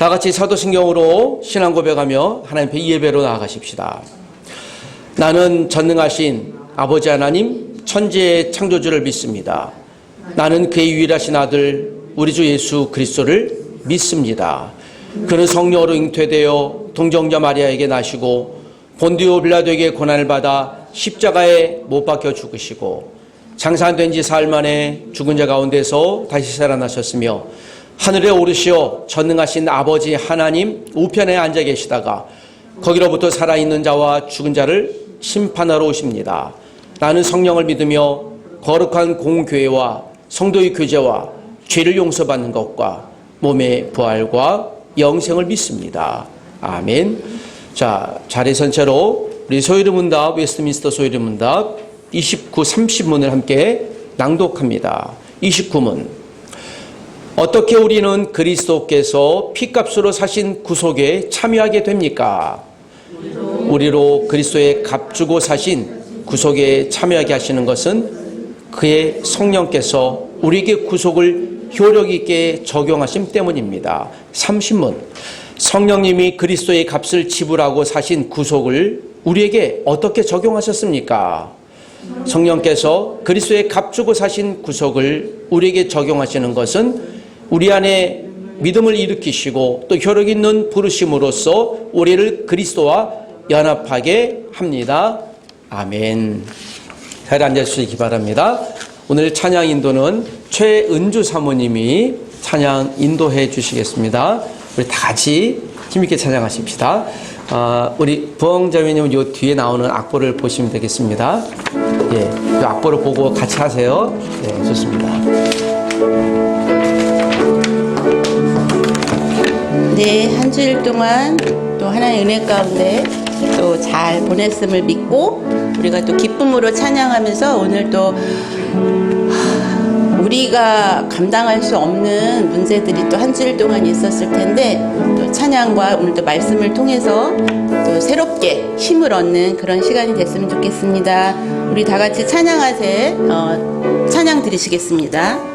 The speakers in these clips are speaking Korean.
다 같이 사도신경으로 신앙 고백하며 하나님 앞에 예배로 나아가십시다. 나는 전능하신 아버지 하나님 천지의 창조주를 믿습니다. 나는 그의 유일하신 아들 우리 주 예수 그리스도를 믿습니다. 그는 성령으로 잉태되어 동정자 마리아에게 나시고 본디오 빌라도에게 고난을 받아 십자가에 못 박혀 죽으시고 장사된 지 사흘 만에 죽은 자 가운데서 다시 살아나셨으며 하늘에 오르시어 전능하신 아버지 하나님 우편에 앉아 계시다가 거기로부터 살아있는 자와 죽은 자를 심판하러 오십니다. 나는 성령을 믿으며 거룩한 공교회와 성도의 교제와 죄를 용서받는 것과 몸의 부활과 영생을 믿습니다. 아멘. 자, 자리 전체로 우리 소위르문답, 웨스트민스터 소위르문답 29, 30문을 함께 낭독합니다. 29문. 어떻게 우리는 그리스도께서 피값으로 사신 구속에 참여하게 됩니까? 우리로 그리스도의 값주고 사신 구속에 참여하게 하시는 것은 그의 성령께서 우리에게 구속을 효력 있게 적용하심 때문입니다. 30문. 성령님이 그리스도의 값을 지불하고 사신 구속을 우리에게 어떻게 적용하셨습니까? 성령께서 그리스도의 값주고 사신 구속을 우리에게 적용하시는 것은 우리 안에 믿음을 일으키시고 또 효력 있는 부르심으로써 우리를 그리스도와 연합하게 합니다. 아멘. 자리에 앉아주시기 바랍니다. 오늘 찬양 인도는 최은주 사모님이 찬양 인도해 주시겠습니다. 우리 다 같이 힘있게 찬양하십시다. 우리 부흥자매님은 요 뒤에 나오는 악보를 보시면 되겠습니다. 예, 이 악보를 보고 같이 하세요. 네, 좋습니다. 네, 한 주일 동안 또 하나님의 은혜 가운데 또 잘 보냈음을 믿고 우리가 또 기쁨으로 찬양하면서 오늘 또 우리가 감당할 수 없는 문제들이 또 한 주일 동안 있었을 텐데 또 찬양과 오늘 또 말씀을 통해서 또 새롭게 힘을 얻는 그런 시간이 됐으면 좋겠습니다. 우리 다 같이 찬양하세 찬양 드리시겠습니다.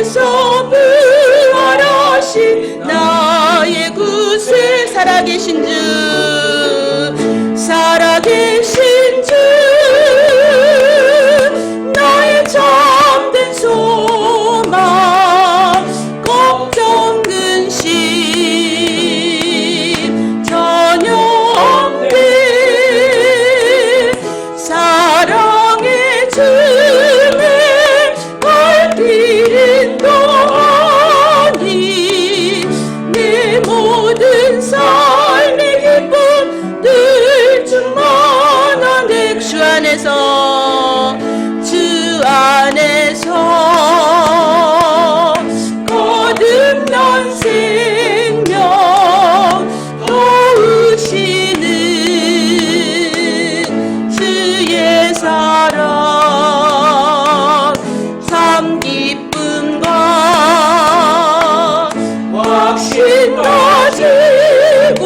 죽음에서 부활하신 나의 구세 살아계신 주 살아계신 주 나의 참된 소망 걱정 근심 전혀 없네 사랑의 주내 갈 길은 너니 내 모든 삶의 기쁨 늘 충만한 주 안에서 거듭난 생명 도우시는 주의 사랑 참 기쁨과 확신 가지고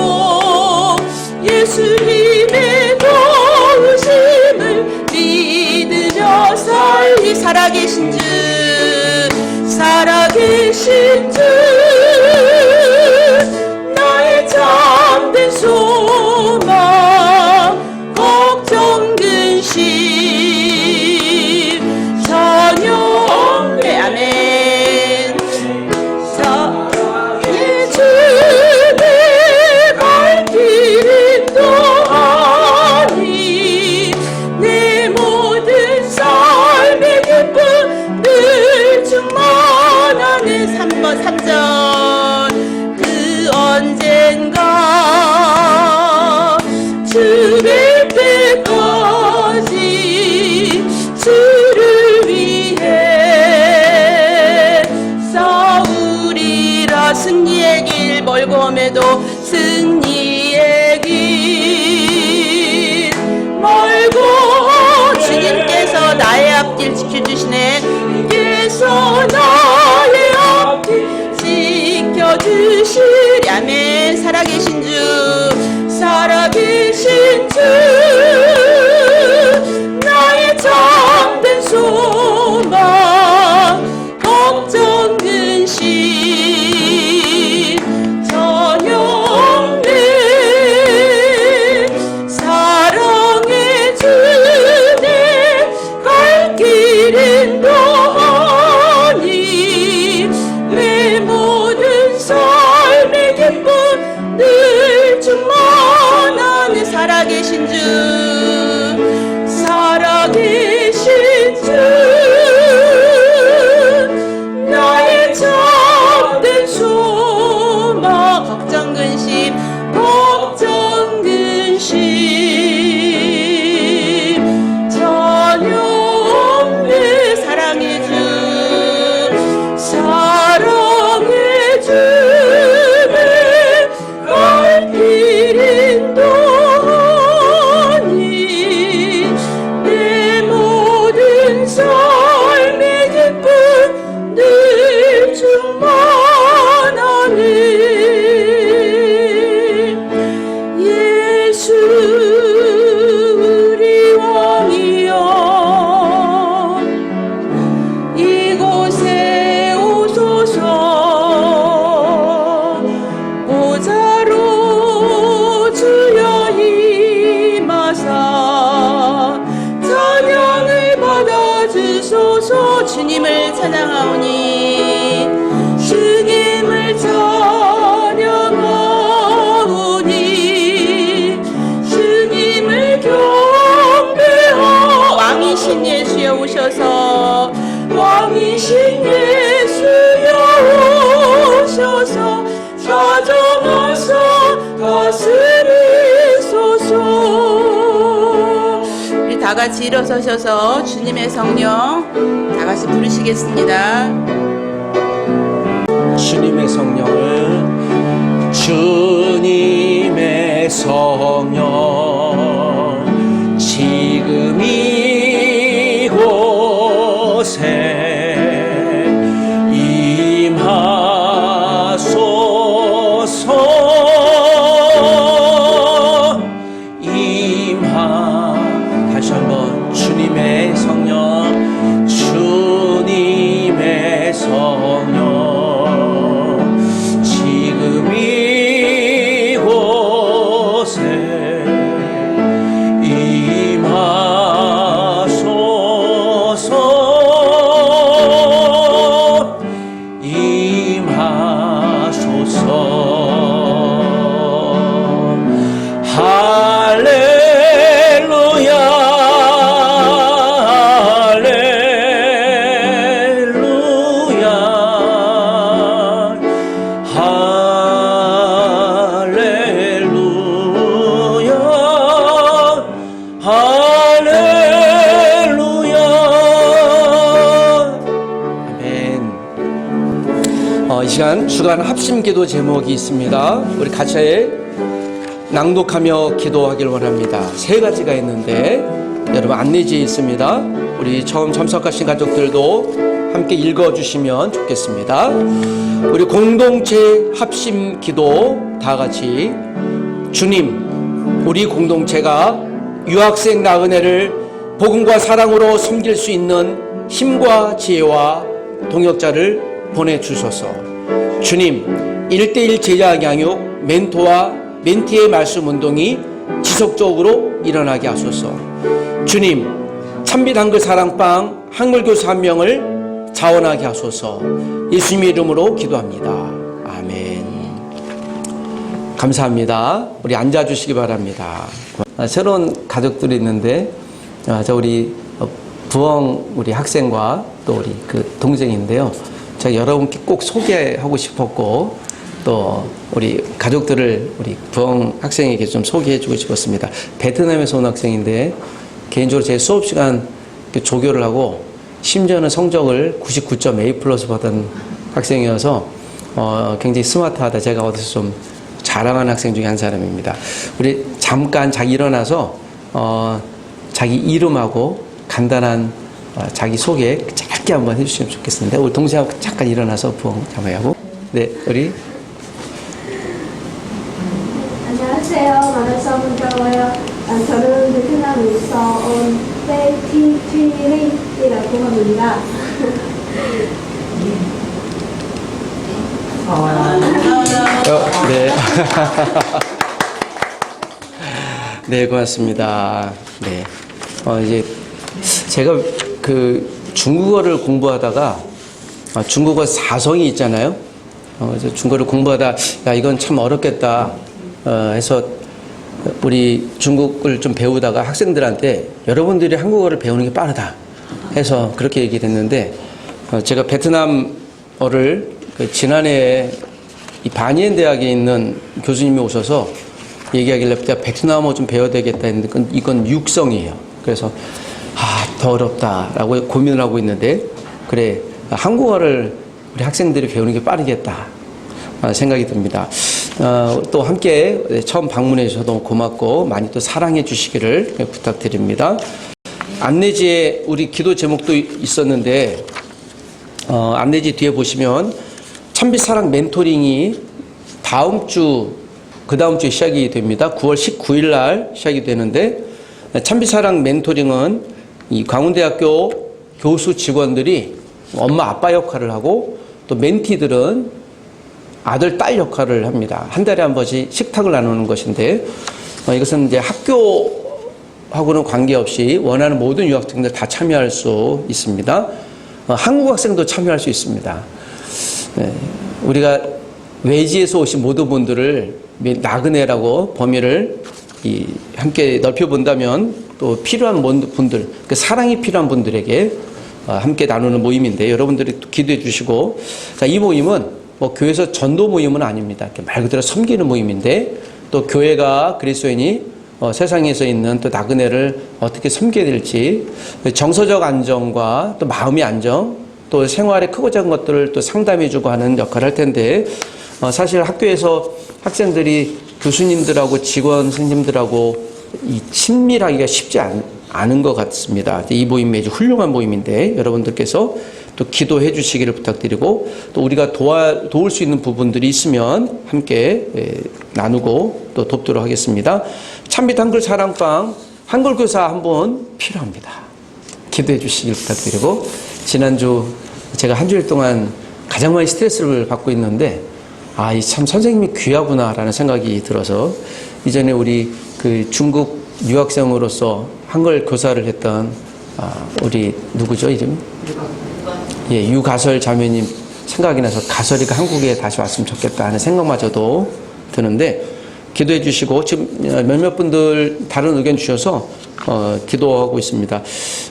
예수님의 도우심을 믿으며 살리 살아계신 주 살아계신 주 나의 참된 소망 걱정 근심 전혀 없네 아멘 사랑의 주내 갈 길은 또하니 내 모든 삶의 기쁨 늘 충만하는 3번 3절 그 언젠가 주를 때까지 주를 위해 싸우리라 승리의 길 멀고매도 승리의 길 멀고 주님께서 나의 앞길 지켜주시네 주님께서 나의 앞길 지켜주시리 아멘 살아계신 주 살아계신 주 나의 참된 소망 걱정 근심 전혀 없네 사랑의 주내 갈 길은 너니 내 모든 삶의 기쁨 늘 충만하는 살아계신 주 살아계신 주 나의 참된 소망 걱정 근심 전혀 없네 사랑의 주 사랑의 주내 갈 길은 너니 내 모든 삶의 기쁨 늘 충만하네 예수 우리 왕이여 이곳에 오소서 보좌로 주여 임하사 찬양을 받아주소서 주님을 찬양하오니 주님을 찬양하오니 주님을 경배하오 왕이신 예수여 오셔서 왕이신 예수여 오셔서 찾아와서 다스리소서 우리 다같이 일어서셔서 주님의 성령 다같이 부르시겠습니다 주님의 성령을 주님의 성령 지금 이곳에 임하소서 다시 한번 주님의 성령 주님의 성령 성령 지금 이곳에 임하소서 할렐루야 할렐루야 할렐루야 아멘. 이 시간 주간 합심기도 제목이 있습니다. 우리 같이 낭독하며 기도하길 원합니다. 세 가지가 있는데 여러분 안내지에 있습니다. 우리 처음 참석하신 가족들도 함께 읽어주시면 좋겠습니다. 우리 공동체 합심기도 다 같이 주님, 우리 공동체가 유학생 나그네를 복음과 사랑으로 섬길 수 있는 힘과 지혜와 동역자를 보내주소서. 주님, 1:1 제자 양육 멘토와 멘티의 말씀 운동이 지속적으로 일어나게 하소서. 주님, 찬빛 한글 사랑방 한글교사 1명을 자원하게 하소서. 예수님의 이름으로 기도합니다. 아멘. 감사합니다. 우리 앉아주시기 바랍니다. 새로운 가족들이 있는데 우리 부엉 우리 학생과 또 우리 그 동생인데요. 제가 여러분께 꼭 소개하고 싶었고 또 우리 가족들을 우리 부엉 학생에게 좀 소개해주고 싶었습니다. 베트남에서 온 학생인데 개인적으로 제 수업 시간 조교를 하고 심지어는 성적을 99.A+ 받은 학생이어서 굉장히 스마트하다. 제가 어디서 좀 자랑하는 학생 중에 한 사람입니다. 우리 잠깐 자기 일어나서 자기 이름하고 간단한 자기 소개 짧게 한번 해주시면 좋겠습니다. 우리 동생하고 잠깐 일어나서 부엉 자매하고 네 우리 안녕하세요. 만나서 반가워요. 저는 베트남에서 온 베티티링이라고 합니다. 네. 네, 고맙습니다. 네. 이제 제가 그 중국어를 공부하다가 중국어 사성이 있잖아요. 그래서 중국어를 공부하다 야 이건 참 어렵겠다 해서 우리 중국을 좀 배우다가 학생들한테 여러분들이 한국어를 배우는 게 빠르다 해서 그렇게 얘기를 했는데 제가 베트남어를 지난해 이 바니엔 대학에 있는 교수님이 오셔서 얘기하길래 베트남어 좀 배워야 되겠다 했는데 이건 육성이에요. 그래서 더 어렵다라고 고민을 하고 있는데 그래 한국어를 우리 학생들이 배우는 게 빠르겠다 생각이 듭니다. 또 함께 처음 방문해 주셔서 고맙고 많이 또 사랑해 주시기를 부탁드립니다. 안내지에 우리 기도 제목도 있었는데 안내지 뒤에 보시면 찬빛사랑 멘토링이 그 다음 주에 시작이 됩니다. 9월 19일 날 시작이 되는데 찬빛사랑 멘토링은 이 광운대학교 교수 직원들이 엄마 아빠 역할을 하고 또 멘티들은 아들 딸 역할을 합니다. 한 달에 한 번씩 식탁을 나누는 것인데 이것은 이제 학교하고는 관계없이 원하는 모든 유학생들 다 참여할 수 있습니다. 한국 학생도 참여할 수 있습니다. 우리가 외지에서 오신 모든 분들을 나그네라고 범위를 함께 넓혀본다면 또 필요한 분들, 그 사랑이 필요한 분들에게 함께 나누는 모임인데 여러분들이 기도해 주시고 이 모임은 교회에서 전도 모임은 아닙니다. 말 그대로 섬기는 모임인데 또 교회가 그리스도인이 세상에서 있는 또 나그네를 어떻게 섬겨야 될지 정서적 안정과 또 마음의 안정 또 생활의 크고 작은 것들을 또 상담해주고 하는 역할을 할 텐데 사실 학교에서 학생들이 교수님들하고 직원 선생님들하고 친밀하기가 쉽지 않은 것 같습니다. 이 모임이 아주 훌륭한 모임인데 여러분들께서 또 기도해 주시기를 부탁드리고 또 우리가 도울 수 있는 부분들이 있으면 함께 나누고 또 돕도록 하겠습니다. 찬빛 한글 사랑방 한글 교사 한 분 필요합니다. 기도해 주시길 부탁드리고 지난주 제가 한 주일 동안 가장 많이 스트레스를 받고 있는데, 아, 이 참 선생님이 귀하구나라는 생각이 들어서, 이전에 우리 그 중국 유학생으로서 한글 교사를 했던, 우리 누구죠, 이름? 예, 유가설 자매님 생각이 나서 가설이가 한국에 다시 왔으면 좋겠다 하는 생각마저도 드는데, 기도해 주시고, 지금 몇몇 분들 다른 의견 주셔서, 기도하고 있습니다.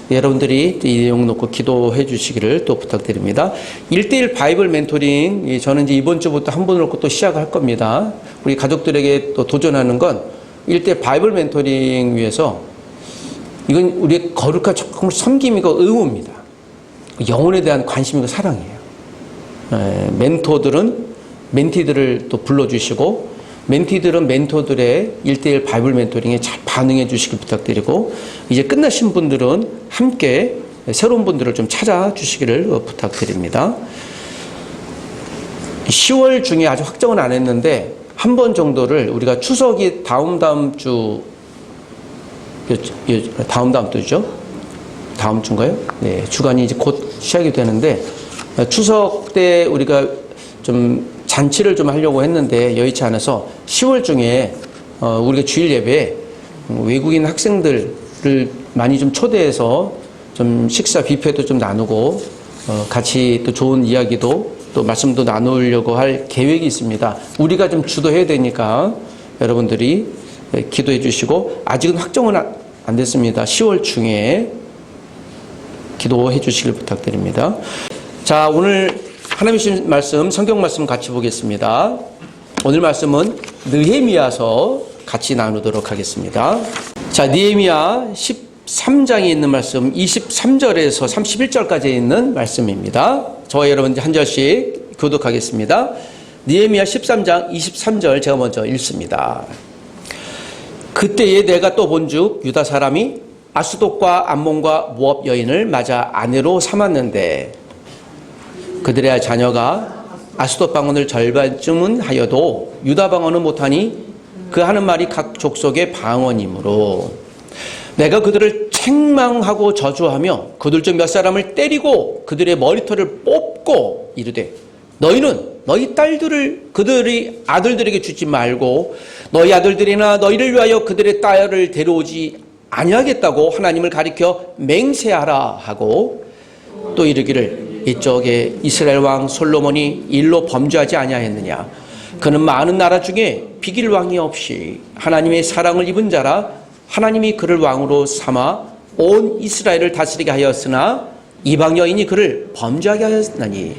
여러분들이 이 내용 놓고 기도해 주시기를 또 부탁드립니다. 1대1 바이블 멘토링, 저는 이제 이번 주부터 한 번 놓고 또 시작할 겁니다. 우리 가족들에게 또 도전하는 건 1대1 바이블 멘토링 위해서, 이건 우리의 거룩한 조금 섬김이고 의무입니다. 영혼에 대한 관심이고 사랑이에요. 멘토들은 멘티들을 또 불러주시고, 멘티들은 멘토들의 1대1 바이블 멘토링에 잘 반응해 주시길 부탁드리고, 이제 끝나신 분들은 함께 새로운 분들을 좀 찾아주시기를 부탁드립니다. 10월 중에 아직 확정은 안 했는데 한 번 정도를 우리가 추석이 다음 주죠? 다음 주인가요? 네, 주간이 이제 곧 시작이 되는데, 추석 때 우리가 좀 잔치를 좀 하려고 했는데 여의치 않아서 10월 중에 우리가 주일 예배에 외국인 학생들을 많이 좀 초대해서 좀 식사 뷔페도 좀 나누고 같이 또 좋은 이야기도 또 말씀도 나누려고 할 계획이 있습니다. 우리가 좀 주도해야 되니까 여러분들이 기도해 주시고, 아직은 확정은 안 됐습니다. 10월 중에 기도해 주시길 부탁드립니다. 자, 오늘 하나님 주신 말씀, 성경 말씀 같이 보겠습니다. 오늘 말씀은 느헤미야서 같이 나누도록 하겠습니다. 자, 느헤미야 13장에 있는 말씀, 23절에서 31절까지 있는 말씀입니다. 저와 여러분 한 절씩 교독하겠습니다. 느헤미야 13장 23절 제가 먼저 읽습니다. 그때에 내가 또 본즉 유다 사람이 아스돗과 암몬과 모압 여인을 맞아 아내로 삼았는데, 그들의 자녀가 아스돗 방언을 절반쯤은 하여도 유다 방언은 못하니 그 하는 말이 각 족속의 방언이므로 내가 그들을 책망하고 저주하며 그들 중 몇 사람을 때리고 그들의 머리털을 뽑고 이르되, 너희는 너희 딸들을 그들의 아들들에게 주지 말고 너희 아들들이나 너희를 위하여 그들의 딸을 데려오지 아니하겠다고 하나님을 가리켜 맹세하라 하고, 또 이르기를 이쪽에 이스라엘 왕 솔로몬이 일로 범죄하지 아니하였느냐. 그는 많은 나라 중에 비길 왕이 없이 하나님의 사랑을 입은 자라 하나님이 그를 왕으로 삼아 온 이스라엘을 다스리게 하였으나 이방 여인이 그를 범죄하게 하였나니,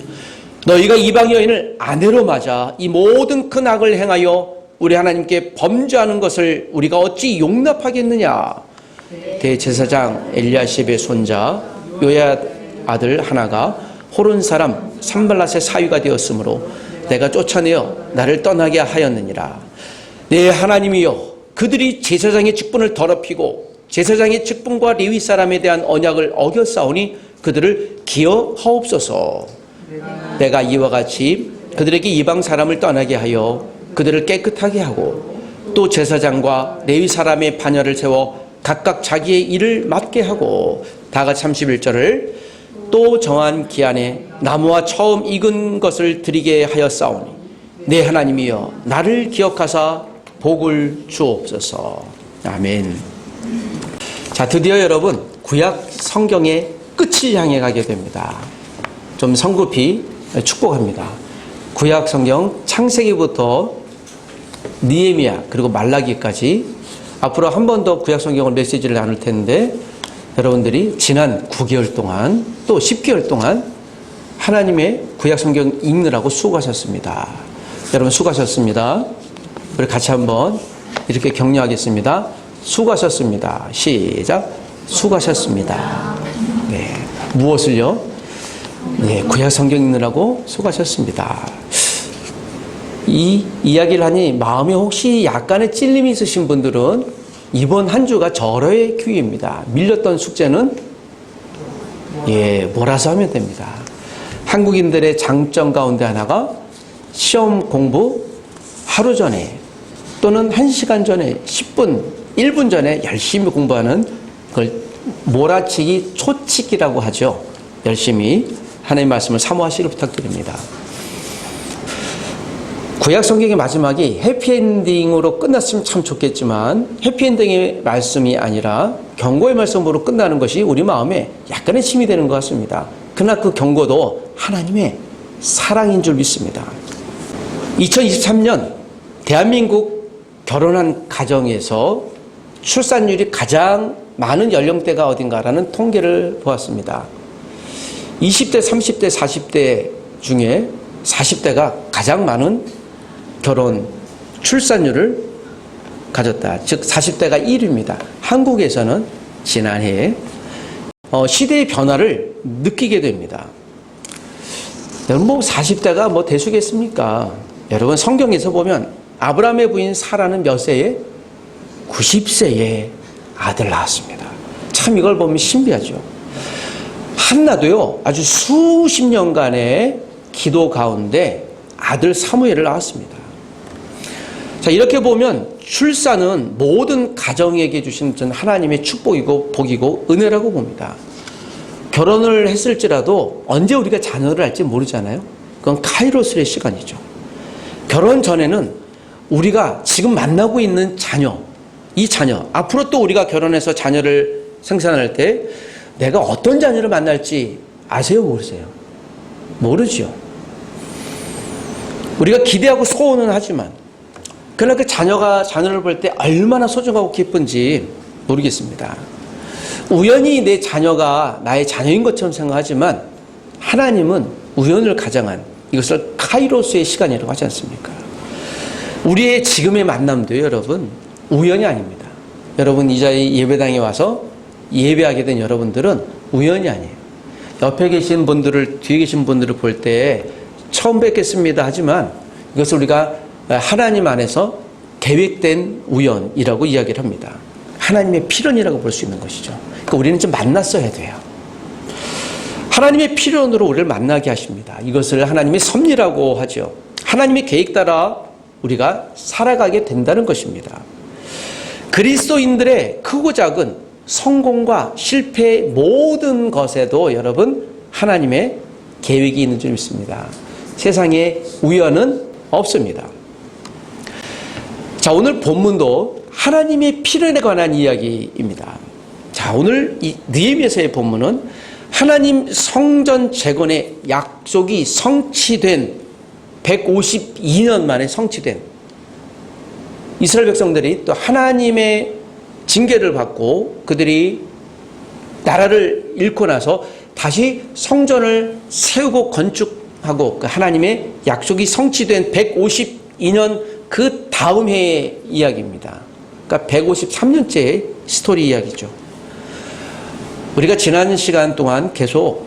너희가 이방 여인을 아내로 맞아 이 모든 큰 악을 행하여 우리 하나님께 범죄하는 것을 우리가 어찌 용납하겠느냐. 대제사장 엘리야십의 손자 요야 아들 하나가 호른 사람 산발랏의 사위가 되었으므로 내가 쫓아내어 나를 떠나게 하였느니라. 내 하나님이여, 그들이 제사장의 직분을 더럽히고 제사장의 직분과 레위 사람에 대한 언약을 어겼사오니 그들을 기억하옵소서. 내가 이와 같이 그들에게 이방 사람을 떠나게 하여 그들을 깨끗하게 하고, 또 제사장과 레위 사람의 반열을 세워 각각 자기의 일을 맡게 하고, 다같이 31절을 또 정한 기한에 나무와 처음 익은 것을 드리게 하였사오니 내 하나님이여, 나를 기억하사 복을 주옵소서. 아멘. 자, 드디어 여러분 구약 성경의 끝을 향해 가게 됩니다. 좀 성급히 축복합니다. 구약 성경 창세기부터 느헤미야 그리고 말라기까지 앞으로 한 번 더 구약 성경을 메시지를 나눌 텐데, 여러분들이 지난 9개월 동안 또 10개월 동안 하나님의 구약 성경 읽느라고 수고하셨습니다. 여러분 수고하셨습니다. 우리 같이 한번 이렇게 격려하겠습니다. 수고하셨습니다. 시작. 수고하셨습니다. 네. 무엇을요? 네, 구약 성경 읽느라고 수고하셨습니다. 이 이야기를 하니 마음에 혹시 약간의 찔림이 있으신 분들은 이번 한 주가 절호의 기회입니다. 밀렸던 숙제는 몰아서 하면 됩니다. 한국인들의 장점 가운데 하나가 시험 공부 하루 전에 또는 1시간 전에 10분, 1분 전에 열심히 공부하는, 그걸 몰아치기 초치기라고 하죠. 열심히 하나님의 말씀을 사모하시길 부탁드립니다. 구약 성경의 마지막이 해피엔딩으로 끝났으면 참 좋겠지만 해피엔딩의 말씀이 아니라 경고의 말씀으로 끝나는 것이 우리 마음에 약간의 힘이 되는 것 같습니다. 그러나 그 경고도 하나님의 사랑인 줄 믿습니다. 2023년 대한민국 결혼한 가정에서 출산율이 가장 많은 연령대가 어딘가라는 통계를 보았습니다. 20대, 30대, 40대 중에 40대가 가장 많은 결혼, 출산율을 가졌다. 즉 40대가 1위입니다. 한국에서는 지난해에 시대의 변화를 느끼게 됩니다. 여러분 뭐 40대가 뭐 대수겠습니까? 여러분 성경에서 보면 아브라함의 부인 사라는 몇 세에? 90세에 아들 낳았습니다. 참 이걸 보면 신비하죠. 한나도요 아주 수십 년간의 기도 가운데 아들 사무엘을 낳았습니다. 자, 이렇게 보면 출산은 모든 가정에게 주신 하나님의 축복이고 복이고 은혜라고 봅니다. 결혼을 했을지라도 언제 우리가 자녀를 할지 모르잖아요. 그건 카이로스의 시간이죠. 결혼 전에는 우리가 지금 만나고 있는 자녀, 이 자녀, 앞으로 또 우리가 결혼해서 자녀를 생산할 때 내가 어떤 자녀를 만날지 아세요? 모르세요? 모르죠. 우리가 기대하고 소원은 하지만 그러나 그 자녀를 볼 때 얼마나 소중하고 기쁜지 모르겠습니다. 우연히 내 자녀가 나의 자녀인 것처럼 생각하지만 하나님은 우연을 가장한 이것을 카이로스의 시간이라고 하지 않습니까? 우리의 지금의 만남도요, 여러분, 우연이 아닙니다. 여러분 이 자리에 예배당에 와서 예배하게 된 여러분들은 우연이 아니에요. 옆에 계신 분들을, 뒤에 계신 분들을 볼 때 처음 뵙겠습니다 하지만 이것을 우리가 하나님 안에서 계획된 우연이라고 이야기를 합니다. 하나님의 필연이라고 볼 수 있는 것이죠. 그러니까 우리는 좀 만났어야 돼요. 하나님의 필연으로 우리를 만나게 하십니다. 이것을 하나님의 섭리라고 하죠. 하나님의 계획 따라 우리가 살아가게 된다는 것입니다. 그리스도인들의 크고 작은 성공과 실패의 모든 것에도 여러분 하나님의 계획이 있는 줄 믿습니다. 세상에 우연은 없습니다. 자, 오늘 본문도 하나님의 필연에 관한 이야기입니다. 자, 오늘 이 느헤미야서의 본문은 하나님 성전 재건의 약속이 성취된 152년 만에 성취된 이스라엘 백성들이 또 하나님의 징계를 받고 그들이 나라를 잃고 나서 다시 성전을 세우고 건축하고 그 하나님의 약속이 성취된 152년 그 다음 해의 이야기입니다. 그러니까 153년째의 스토리 이야기죠. 우리가 지난 시간 동안 계속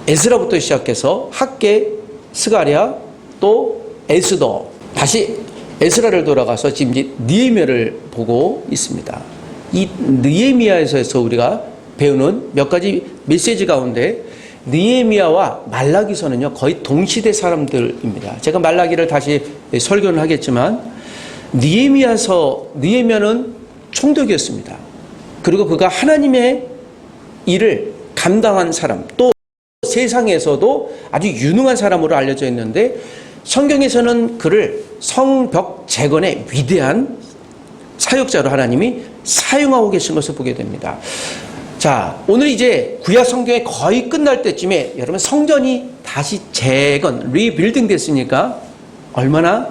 에스라부터 시작해서 학개, 스가랴, 또 에스더, 다시 에스라를 돌아가서 지금 이제 느헤미야를 보고 있습니다. 이 느헤미야에서 우리가 배우는 몇 가지 메시지 가운데 느헤미야와 말라기서는요 거의 동시대 사람들입니다. 제가 말라기를 다시 설교는 하겠지만 느헤미야는 총독이었습니다. 그리고 그가 하나님의 일을 감당한 사람, 또 세상에서도 아주 유능한 사람으로 알려져 있는데 성경에서는 그를 성벽 재건의 위대한 사역자로 하나님이 사용하고 계신 것을 보게 됩니다. 자, 오늘 이제 구약 성경이 거의 끝날 때쯤에 여러분 성전이 다시 재건, 리빌딩 됐으니까 얼마나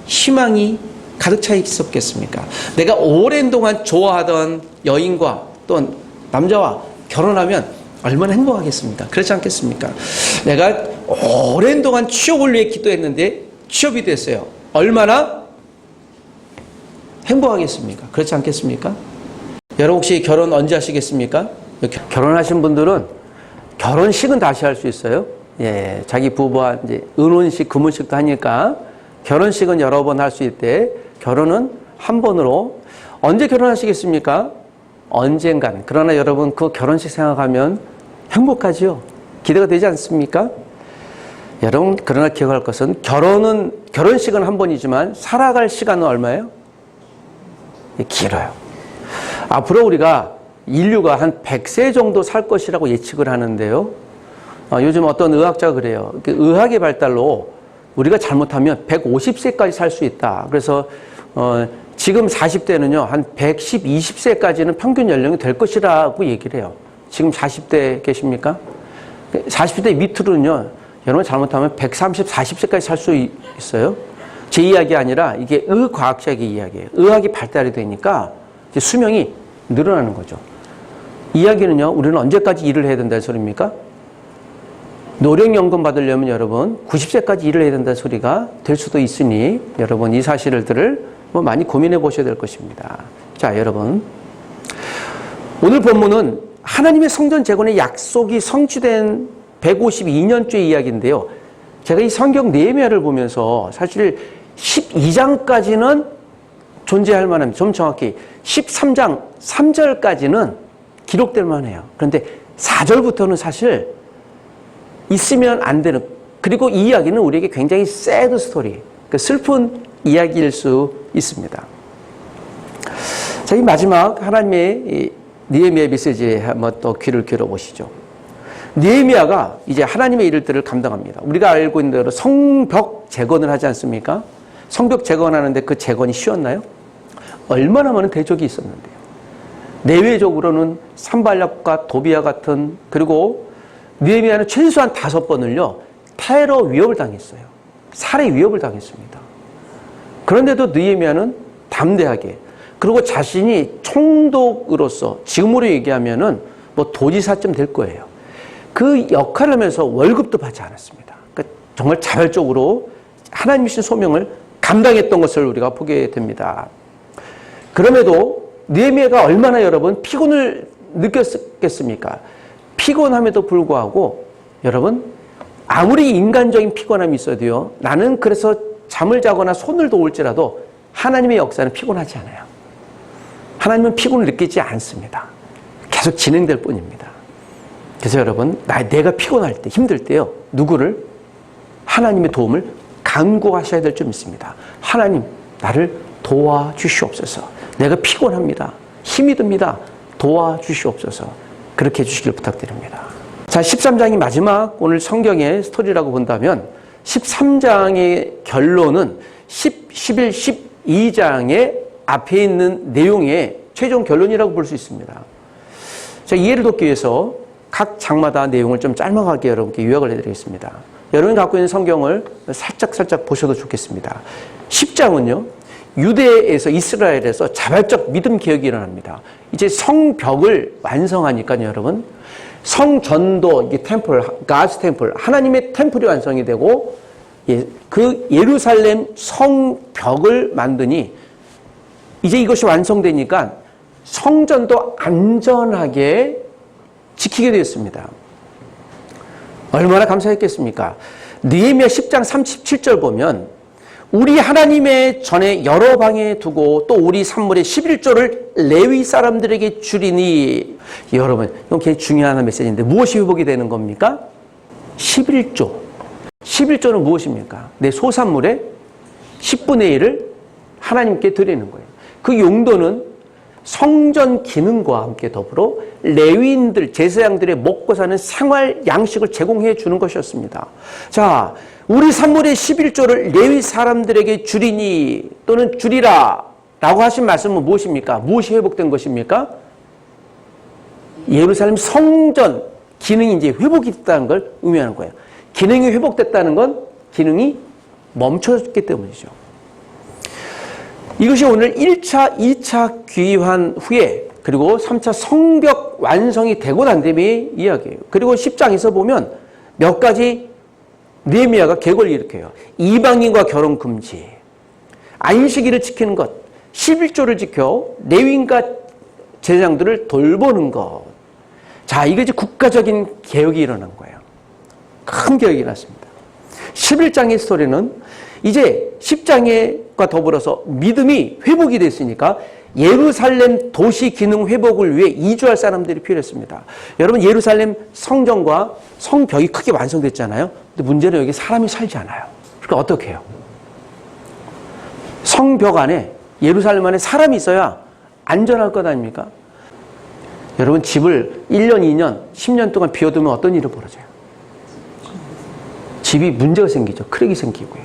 희망이 가득 차 있었겠습니까? 내가 오랜 동안 좋아하던 여인과 또 남자와 결혼하면 얼마나 행복하겠습니까? 그렇지 않겠습니까? 내가 오랜 동안 취업을 위해 기도했는데 취업이 됐어요. 얼마나 행복하겠습니까? 그렇지 않겠습니까? 여러분 혹시 결혼 언제 하시겠습니까? 결혼하신 분들은 결혼식은 다시 할 수 있어요. 예, 자기 부부와 이제 은혼식, 금혼식도 하니까 결혼식은 여러 번 할 수 있대. 결혼은 한 번으로. 언제 결혼하시겠습니까? 언젠간. 그러나 여러분 그 결혼식 생각하면 행복하지요? 기대가 되지 않습니까? 여러분 그러나 기억할 것은 결혼식은 한 번이지만 살아갈 시간은 얼마예요? 길어요. 앞으로 우리가 인류가 한 100세 정도 살 것이라고 예측을 하는데요. 요즘 어떤 의학자가 그래요. 의학의 발달로 우리가 잘못하면 150세까지 살 수 있다. 그래서 지금 40대는요, 한 110, 20세까지는 평균 연령이 될 것이라고 얘기를 해요. 지금 40대 계십니까? 40대 밑으로는요, 여러분 잘못하면 130, 40세까지 살 수 있어요. 제 이야기 아니라 이게 의과학적인 이야기예요. 의학이 발달이 되니까 이제 수명이 늘어나는 거죠. 이야기는요, 우리는 언제까지 일을 해야 된다는 소리입니까? 노령연금 받으려면 여러분 90세까지 일을 해야 된다는 소리가 될 수도 있으니 여러분 이 사실들을 많이 고민해 보셔야 될 것입니다. 자, 여러분, 오늘 본문은 하나님의 성전 재건의 약속이 성취된 152년째 이야기인데요. 제가 이 성경 느헤미야를 보면서 사실 12장까지는 존재할 만합니다. 좀 정확히 13장 3절까지는 기록될 만해요. 그런데 4절부터는 사실 있으면 안 되는, 그리고 이 이야기는 우리에게 굉장히 새드 스토리, 슬픈 이야기일 수 있습니다. 자, 이 마지막 하나님의 이 느헤미야 메시지에 한번 또 귀를 기울여 보시죠. 느헤미야가 이제 하나님의 일들을 감당합니다. 우리가 알고 있는 대로 성벽 재건을 하지 않습니까? 성벽 재건하는데 그 재건이 쉬웠나요? 얼마나 많은 대적이 있었는데요. 내외적으로는 산발락과 도비아 같은, 그리고 느헤미야는 최소한 5번을요 테러 위협을 당했어요. 살해 위협을 당했습니다. 그런데도 느헤미야는 담대하게, 그리고 자신이 총독으로서 지금으로 얘기하면은 도지사쯤 될 거예요. 그 역할을 하면서 월급도 받지 않았습니다. 그러니까 정말 자발적으로 하나님이 주신 소명을 감당했던 것을 우리가 보게 됩니다. 그럼에도 느헤미야가 얼마나 여러분 피곤을 느꼈겠습니까? 피곤함에도 불구하고 여러분, 아무리 인간적인 피곤함이 있어도요, 나는 그래서 잠을 자거나 손을 놓을지라도 하나님의 역사는 피곤하지 않아요. 하나님은 피곤을 느끼지 않습니다. 계속 진행될 뿐입니다. 그래서 여러분, 내가 피곤할 때, 힘들 때요, 누구를? 하나님의 도움을 간구하셔야 될 줄 믿습니다. 하나님, 나를 도와주시옵소서. 내가 피곤합니다. 힘이 듭니다. 도와주시옵소서. 그렇게 해주시길 부탁드립니다. 자, 13장이 마지막 오늘 성경의 스토리라고 본다면 13장의 결론은 10, 11, 12장의 앞에 있는 내용의 최종 결론이라고 볼 수 있습니다. 자, 이해를 돕기 위해서 각 장마다 내용을 좀 짤막하게 여러분께 요약을 해드리겠습니다. 여러분이 갖고 있는 성경을 살짝 보셔도 좋겠습니다. 10장은요, 유대에서, 이스라엘에서 자발적 믿음 개혁이 일어납니다. 이제 성벽을 완성하니까요, 여러분, 성전도, 이게 템플, 가스 템플, 하나님의 템플이 완성이 되고, 그 예루살렘 성벽을 만드니, 이제 이것이 완성되니까 성전도 안전하게 지키게 되었습니다. 얼마나 감사했겠습니까? 느헤미야 10장 37절 보면, 우리 하나님의 전에 여러 방에 두고 또 우리 산물의 11조를 레위 사람들에게 주리니. 여러분, 이건 굉장히 중요한 메시지인데 무엇이 회복이 되는 겁니까? 11조. 11조는 무엇입니까? 내 소산물의 10분의 1을 하나님께 드리는 거예요. 그 용도는 성전 기능과 함께 더불어 레위인들, 제사장들의 먹고 사는 생활 양식을 제공해 주는 것이었습니다. 자, 우리 산물의 11조를 레위 사람들에게 주리니, 또는 주리라 라고 하신 말씀은 무엇입니까? 무엇이 회복된 것입니까? 예루살렘 성전 기능이 이제 회복이 됐다는 걸 의미하는 거예요. 기능이 회복됐다는 건 기능이 멈춰졌기 때문이죠. 이것이 오늘 1차, 2차 귀환 후에, 그리고 3차 성벽 완성이 되고 난 뒤의 이야기예요. 그리고 10장에서 보면 몇 가지 느헤미야가 계획을 일으켜요. 이방인과 결혼 금지, 안식일을 지키는 것, 11조를 지켜 레위인과 제사장들을 돌보는 것. 자, 이게 이제 국가적인 개혁이 일어난 거예요. 큰 개혁이 일어났습니다. 11장의 스토리는 이제 10장과 더불어서 믿음이 회복이 됐으니까 예루살렘 도시 기능 회복을 위해 이주할 사람들이 필요했습니다. 여러분, 예루살렘 성전과 성벽이 크게 완성됐잖아요. 근데 문제는 여기 사람이 살지 않아요. 그러니까 어떻게 해요? 성벽 안에, 예루살렘 안에 사람이 있어야 안전할 것 아닙니까? 여러분, 집을 1년, 2년, 10년 동안 비워두면 어떤 일이 벌어져요? 집이 문제가 생기죠. 크랙이 생기고요.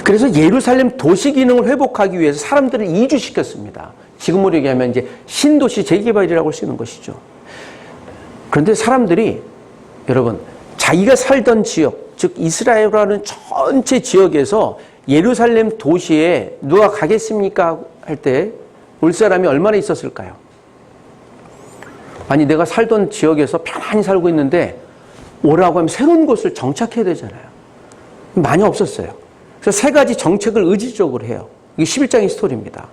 그래서 예루살렘 도시 기능을 회복하기 위해서 사람들을 이주시켰습니다. 지금으로 얘기하면 이제 신도시 재개발이라고 할 수 있는 것이죠. 그런데 사람들이 여러분 자기가 살던 지역, 즉 이스라엘이라는 전체 지역에서 예루살렘 도시에 누가 가겠습니까? 할 때 올 사람이 얼마나 있었을까요? 아니 내가 살던 지역에서 편안히 살고 있는데 오라고 하면 새로운 곳을 정착해야 되잖아요. 많이 없었어요. 그래서 세 가지 정책을 의지적으로 해요. 이게 11장의 스토리입니다.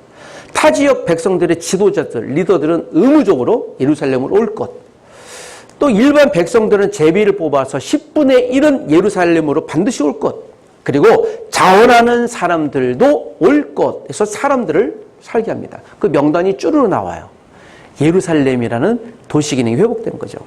타 지역 백성들의 지도자들, 리더들은 의무적으로 예루살렘으로 올 것. 또 일반 백성들은 제비를 뽑아서 10분의 1은 예루살렘으로 반드시 올 것. 그리고 자원하는 사람들도 올 것. 해서 사람들을 살게 합니다. 그 명단이 쭈르르 나와요. 예루살렘이라는 도시 기능이 회복된 거죠.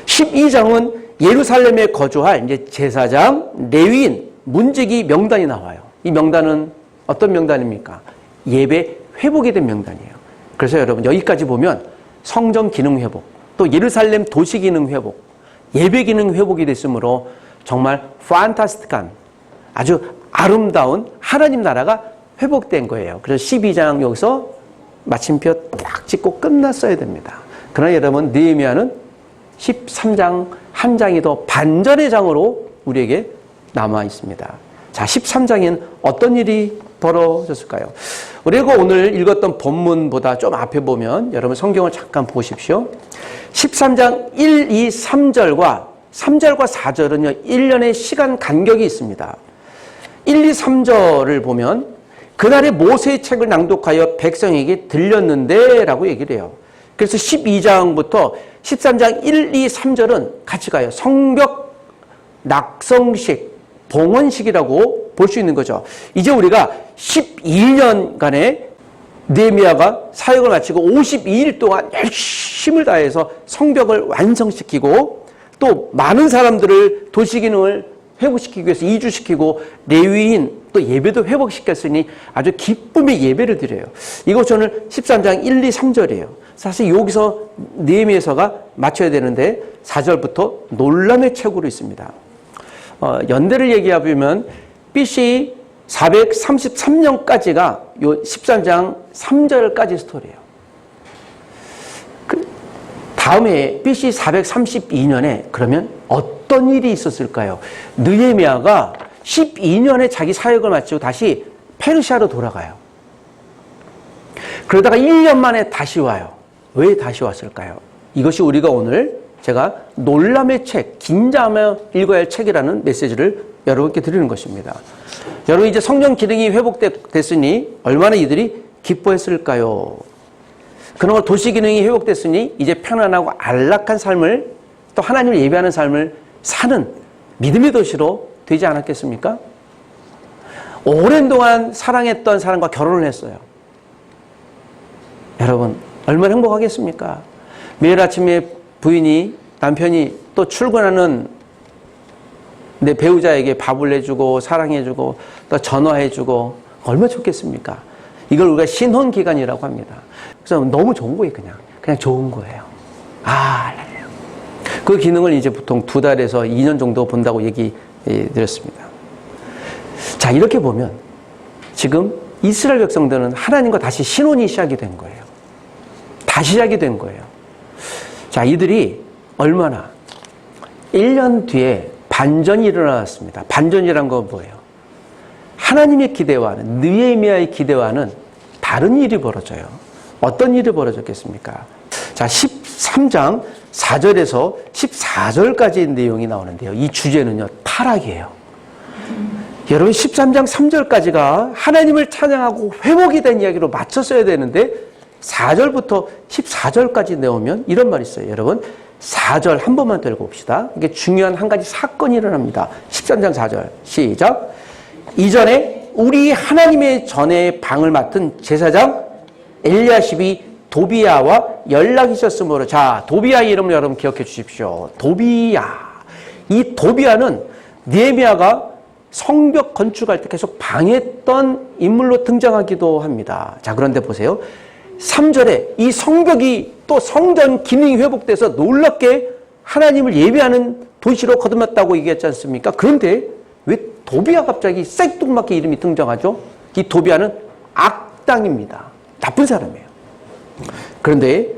12장은 예루살렘에 거주할 이제 제사장, 레위인, 문지기 명단이 나와요. 이 명단은 어떤 명단입니까? 예배 회복이 된 명단이에요. 그래서 여러분 여기까지 보면 성전 기능 회복, 또 예루살렘 도시 기능 회복, 예배 기능 회복이 됐으므로 정말 판타스틱한 아주 아름다운 하나님 나라가 회복된 거예요. 그래서 12장 여기서 마침표 딱 찍고 끝났어야 됩니다. 그러나 여러분 느헤미야는 13장 한 장이 더 반전의 장으로 우리에게 남아 있습니다. 자, 13장엔 어떤 일이 벌어졌을까요? 우리가 오늘 읽었던 본문보다 좀 앞에 보면 여러분 성경을 잠깐 보십시오. 13장 1, 2, 3절과 3절과 4절은요 1년의 시간 간격이 있습니다. 1, 2, 3절을 보면 그날에 모세의 책을 낭독하여 백성에게 들렸는데 라고 얘기를 해요. 그래서 12장부터 13장 1, 2, 3절은 같이 가요. 성벽 낙성식, 봉헌식이라고 볼 수 있는 거죠. 이제 우리가 12년간의 느헤미야가 사역을 마치고 52일 동안 열심을 다해서 성벽을 완성시키고 또 많은 사람들을 도시기능을 회복시키기 위해서 이주시키고 레위인 또 예배도 회복시켰으니 아주 기쁨의 예배를 드려요. 이거 저는 13장 1, 2, 3절이에요. 사실 여기서 느헤미야서가 맞춰야 되는데 4절부터 놀람의 책으로 있습니다. 연대를 얘기해보면 BC 433년까지가 요 13장 3절까지 스토리예요. 다음에 BC 432년에 그러면 어떤 일이 있었을까요? 느헤미야가 12년에 자기 사역을 마치고 다시 페르시아로 돌아가요. 그러다가 1년 만에 다시 와요. 왜 다시 왔을까요? 이것이 우리가 오늘 제가 놀람의 책, 긴장하며 읽어야 할 책이라는 메시지를 여러분께 드리는 것입니다. 여러분 이제 성령 기능이 회복됐으니 얼마나 이들이 기뻐했을까요? 그놈의 도시 기능이 회복됐으니 이제 편안하고 안락한 삶을 또 하나님을 예배하는 삶을 사는 믿음의 도시로 되지 않았겠습니까? 오랜 동안 사랑했던 사람과 결혼을 했어요. 여러분 얼마나 행복하겠습니까? 매일 아침에 부인이 남편이 또 출근하는 내 배우자에게 밥을 해주고 사랑해주고 또 전화해주고 얼마나 좋겠습니까? 이걸 우리가 신혼기간이라고 합니다. 그래서 너무 좋은 거예요. 그냥 좋은 거예요. 그 기능을 이제 보통 2달에서 2년 정도 본다고 얘기 드렸습니다. 자, 이렇게 보면 지금 이스라엘 백성들은 하나님과 다시 신혼이 시작이 된 거예요. 다시 시작이 된 거예요. 자, 이들이 얼마나 1년 뒤에 반전이 일어났습니다. 반전이란 건 뭐예요? 하나님의 기대와는 느헤미야의 기대와는 다른 일이 벌어져요. 어떤 일이 벌어졌겠습니까? 자, 13장 4절에서 14절까지 내용이 나오는데요. 이 주제는요, 타락이에요. 여러분 13장 3절까지가 하나님을 찬양하고 회복이 된 이야기로 맞췄어야 되는데 4절부터 14절까지 내오면 이런 말이 있어요. 여러분 4절 한 번만 더 읽어봅시다. 이게 중요한 한 가지 사건이 일어납니다. 13장 4절 시작. 이전에 우리 하나님의 전에 방을 맡은 제사장 엘리야십이 도비야와 연락이 있었으므로, 자, 도비야의 이름을 여러분 기억해 주십시오. 도비야. 이 도비야는 느헤미야가 성벽 건축할 때 계속 방해했던 인물로 등장하기도 합니다. 자, 그런데 보세요. 3절에 이 성벽이 또 성전 기능이 회복돼서 놀랍게 하나님을 예배하는 도시로 거듭났다고 얘기했지 않습니까? 그런데 왜 도비아 갑자기 생뚱맞게 이름이 등장하죠? 이 도비아는 악당입니다. 나쁜 사람이에요. 그런데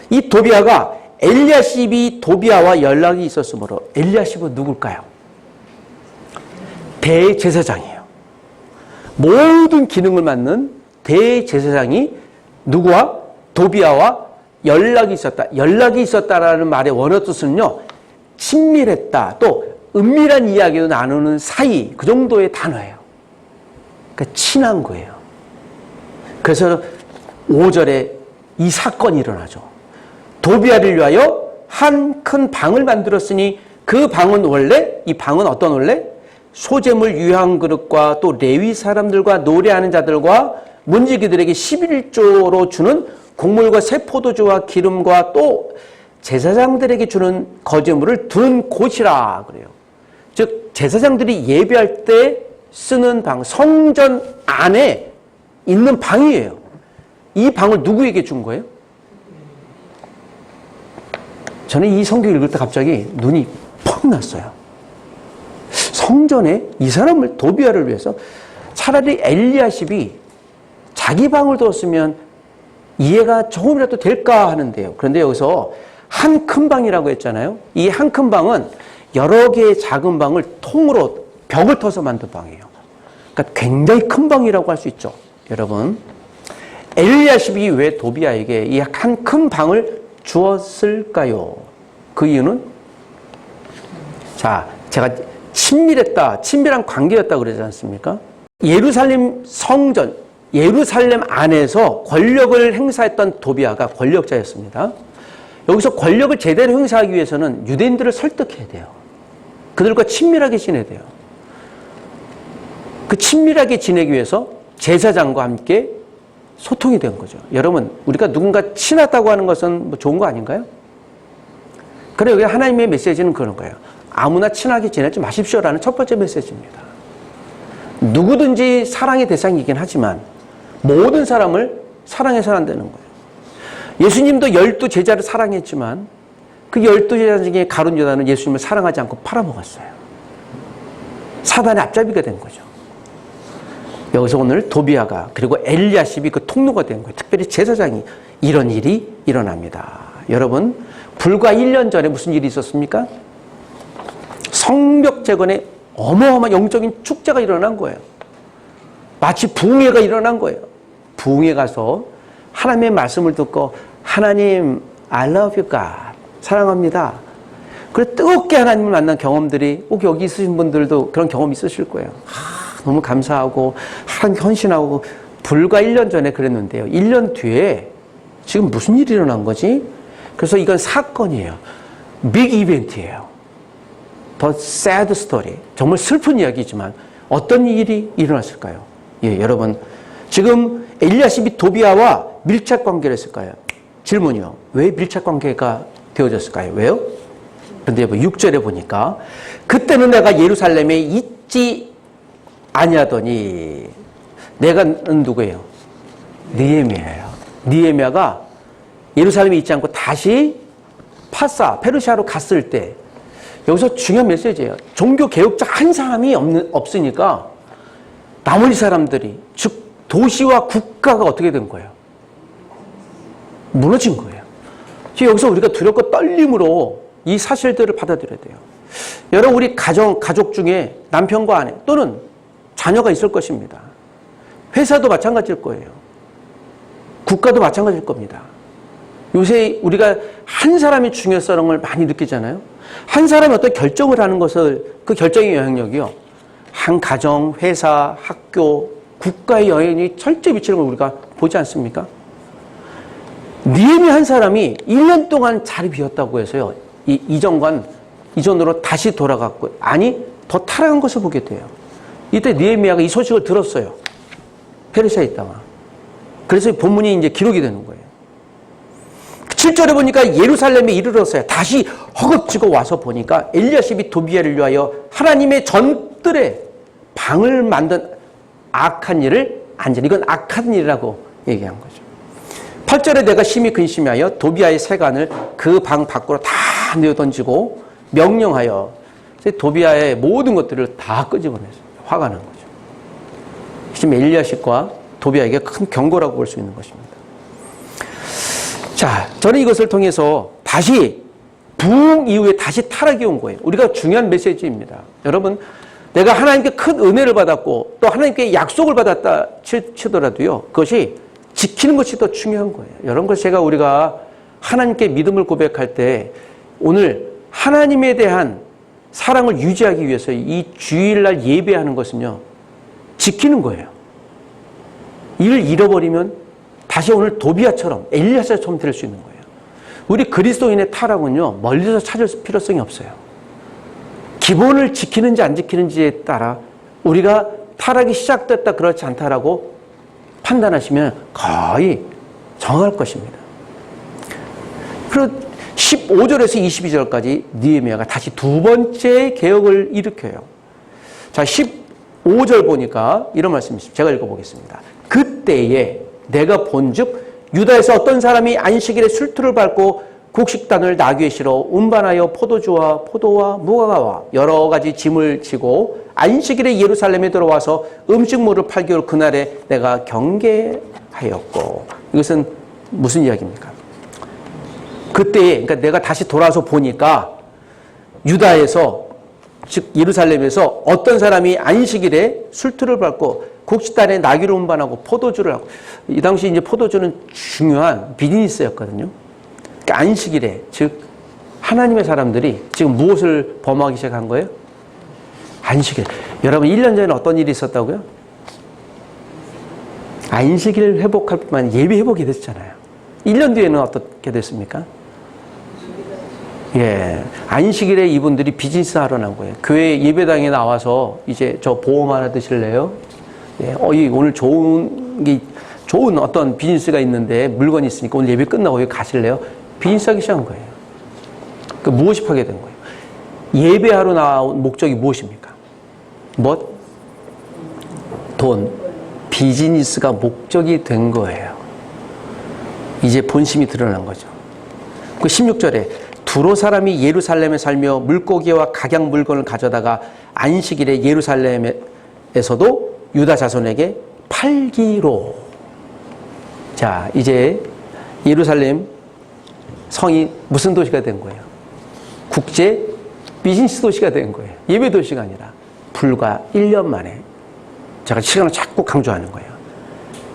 이 도비아가 엘리야십이 도비아와 연락이 있었으므로 엘리야십은 누굴까요? 대제사장이에요. 모든 기능을 맡는 대제사장이 누구와? 도비아와 연락이 있었다. 연락이 있었다라는 말의 원어 뜻은요, 친밀했다, 또 은밀한 이야기도 나누는 사이, 그 정도의 단어예요. 그러니까 친한 거예요. 그래서 5절에 이 사건이 일어나죠. 도비아를 위하여 한 큰 방을 만들었으니 그 방은 원래, 이 방은 어떤 원래? 소재물 유향 그릇과 또 레위 사람들과 노래하는 자들과 문지기들에게 11조로 주는 곡물과 새 포도주와 기름과 또 제사장들에게 주는 거제물을 두는 곳이라 그래요. 즉 제사장들이 예배할 때 쓰는 방, 성전 안에 있는 방이에요. 이 방을 누구에게 준 거예요? 저는 이 성경 읽을 때 갑자기 눈이 퍽 났어요. 성전에 이 사람을, 도비아를 위해서 차라리 엘리야십이 자기 방을 두었으면 이해가 조금이라도 될까 하는데요. 그런데 여기서 한 큰 방이라고 했잖아요. 이 한 큰 방은 여러 개의 작은 방을 통으로 벽을 터서 만든 방이에요. 그러니까 굉장히 큰 방이라고 할 수 있죠. 여러분, 엘리야십이 왜 도비아에게 이 한 큰 방을 주었을까요? 그 이유는, 자, 제가 친밀했다, 친밀한 관계였다 그러지 않습니까? 예루살렘 성전, 예루살렘 안에서 권력을 행사했던 도비아가 권력자였습니다. 여기서 권력을 제대로 행사하기 위해서는 유대인들을 설득해야 돼요. 그들과 친밀하게 지내야 돼요. 그 친밀하게 지내기 위해서 제사장과 함께 소통이 된 거죠. 여러분, 우리가 누군가 친하다고 하는 것은 뭐 좋은 거 아닌가요? 그래, 여기 하나님의 메시지는 그런 거예요. 아무나 친하게 지내지 마십시오라는 첫 번째 메시지입니다. 누구든지 사랑의 대상이긴 하지만 모든 사람을 사랑해서는 안 되는 거예요. 예수님도 12 제자를 사랑했지만 그 12 제자 중에 가룟 유다는 예수님을 사랑하지 않고 팔아먹었어요. 사단의 앞잡이가 된 거죠. 여기서 오늘 도비아가 그리고 엘리야십이 그 통로가 된 거예요. 특별히 제사장이 이런 일이 일어납니다. 여러분, 불과 1년 전에 무슨 일이 있었습니까? 성벽 재건에 어마어마한 영적인 축제가 일어난 거예요. 마치 부흥회가 일어난 거예요. 부흥회 가서 하나님의 말씀을 듣고 하나님 I love you God, 사랑합니다. 그래 뜨겁게 하나님을 만난 경험들이 꼭 여기 있으신 분들도 그런 경험이 있으실 거예요. 너무 감사하고 하나님 헌신하고. 불과 1년 전에 그랬는데요. 1년 뒤에 지금 무슨 일이 일어난 거지? 그래서 이건 사건이에요. 빅 이벤트예요. 더 sad story. 정말 슬픈 이야기지만 어떤 일이 일어났을까요? 예, 여러분. 지금 엘리야십이 도비아와 밀착 관계를 했을까요? 질문이요. 왜 밀착 관계가 되어졌을까요? 왜요? 그런데 6절에 보니까 그때는 내가 예루살렘에 있지 아니하더니, 내가 누구예요? 느헤미야예요. 느헤미야가 예루살렘에 있지 않고 다시 페르시아로 갔을 때, 여기서 중요한 메시지예요. 종교 개혁자 한 사람이 없으니까 나머지 사람들이, 즉 도시와 국가가 어떻게 된 거예요? 무너진 거예요. 여기서 우리가 두렵고 떨림으로 이 사실들을 받아들여야 돼요. 여러분, 우리 가족 중에 남편과 아내 또는 자녀가 있을 것입니다. 회사도 마찬가지일 거예요. 국가도 마찬가지일 겁니다. 요새 우리가 한 사람의 중요성을 많이 느끼잖아요. 한 사람이 어떤 결정을 하는 것을, 그 결정의 영향력이요, 한 가정, 회사, 학교, 국가의 영향이 철저히 미치는 걸 우리가 보지 않습니까? 느헤미야 한 사람이 1년 동안 자리 비웠다고 해서요, 이전으로 다시 돌아갔고, 아니 더 타락한 것을 보게 돼요. 이때 느헤미야가 이 소식을 들었어요. 페르시아에 있다가. 그래서 본문이 이제 기록이 되는 거예요. 7절에 보니까 예루살렘에 이르렀어요. 다시 허겁지겁 와서 보니까 엘리야십이 도비아를 위하여 하나님의 전들의 방을 만든 악한 일을 안전. 이건 악한 일이라고 얘기한 거죠. 8절에 내가 심히 근심하여 도비아의 세간을 그 방 밖으로 다 내어던지고 명령하여 도비아의 모든 것들을 다 끄집어냈습니다. 화가 난 거죠. 지금 엘리야십과 도비아에게 큰 경고라고 볼 수 있는 것입니다. 자, 저는 이것을 통해서 다시 부흥 이후에 다시 타락이 온 거예요. 우리가 중요한 메시지입니다. 여러분, 내가 하나님께 큰 은혜를 받았고 또 하나님께 약속을 받았다 치더라도요, 그것이 지키는 것이 더 중요한 거예요. 여러분, 제가 우리가 하나님께 믿음을 고백할 때 오늘 하나님에 대한 사랑을 유지하기 위해서 이 주일날 예배하는 것은요, 지키는 거예요. 이를 잃어버리면 다시 오늘 도비아처럼 엘리야처럼 될 수 있는 거예요. 우리 그리스도인의 타락은요, 멀리서 찾을 필요성이 없어요. 기본을 지키는지 안 지키는지에 따라 우리가 타락이 시작됐다 그렇지 않다라고 판단하시면 거의 정할 것입니다. 그리고 15절에서 22절까지 느헤미야가 다시 두 번째 개혁을 일으켜요. 자, 15절 보니까 이런 말씀이 있습니다. 제가 읽어보겠습니다. 그때에 내가 본즉 유다에서 어떤 사람이 안식일에 술투를 밟고 곡식단을 나귀에 실어 운반하여 포도주와 포도와 무화과와 여러 가지 짐을 지고 안식일에 예루살렘에 들어와서 음식물을 팔기로 그날에 내가 경계하였고. 이것은 무슨 이야기입니까? 그때에, 그러니까 내가 다시 돌아서 보니까 유다에서, 즉 예루살렘에서 어떤 사람이 안식일에 술투를 밟고 곡식단에 나귀를 운반하고 포도주를 하고, 이 당시 이제 포도주는 중요한 비즈니스였거든요. 그러니까 안식일에, 즉 하나님의 사람들이 지금 무엇을 범하기 시작한 거예요? 안식일. 여러분, 1년 전에 어떤 일이 있었다고요? 안식일을 회복할 뿐만 아니라 예배 회복이 됐잖아요. 1년 뒤에는 어떻게 됐습니까? 예, 안식일에 이분들이 비즈니스 하러 난 거예요. 교회 예배당에 나와서 이제 저 보험 하나 드실래요? 예, 오늘 좋은 어떤 비즈니스가 있는데 물건이 있으니까 오늘 예배 끝나고 여기 가실래요? 비즈니스 하기 시작한 거예요. 그 무엇이 파괴된 거예요? 예배하러 나온 목적이 무엇입니까? 뭐? 돈. 비즈니스가 목적이 된 거예요. 이제 본심이 드러난 거죠. 그 16절에 두로 사람이 예루살렘에 살며 물고기와 각양 물건을 가져다가 안식일에 예루살렘에서도 유다 자손에게 팔기로. 자, 이제 예루살렘 성이 무슨 도시가 된 거예요? 국제 비즈니스 도시가 된 거예요. 예배 도시가 아니라 불과 1년 만에. 제가 시간을 자꾸 강조하는 거예요.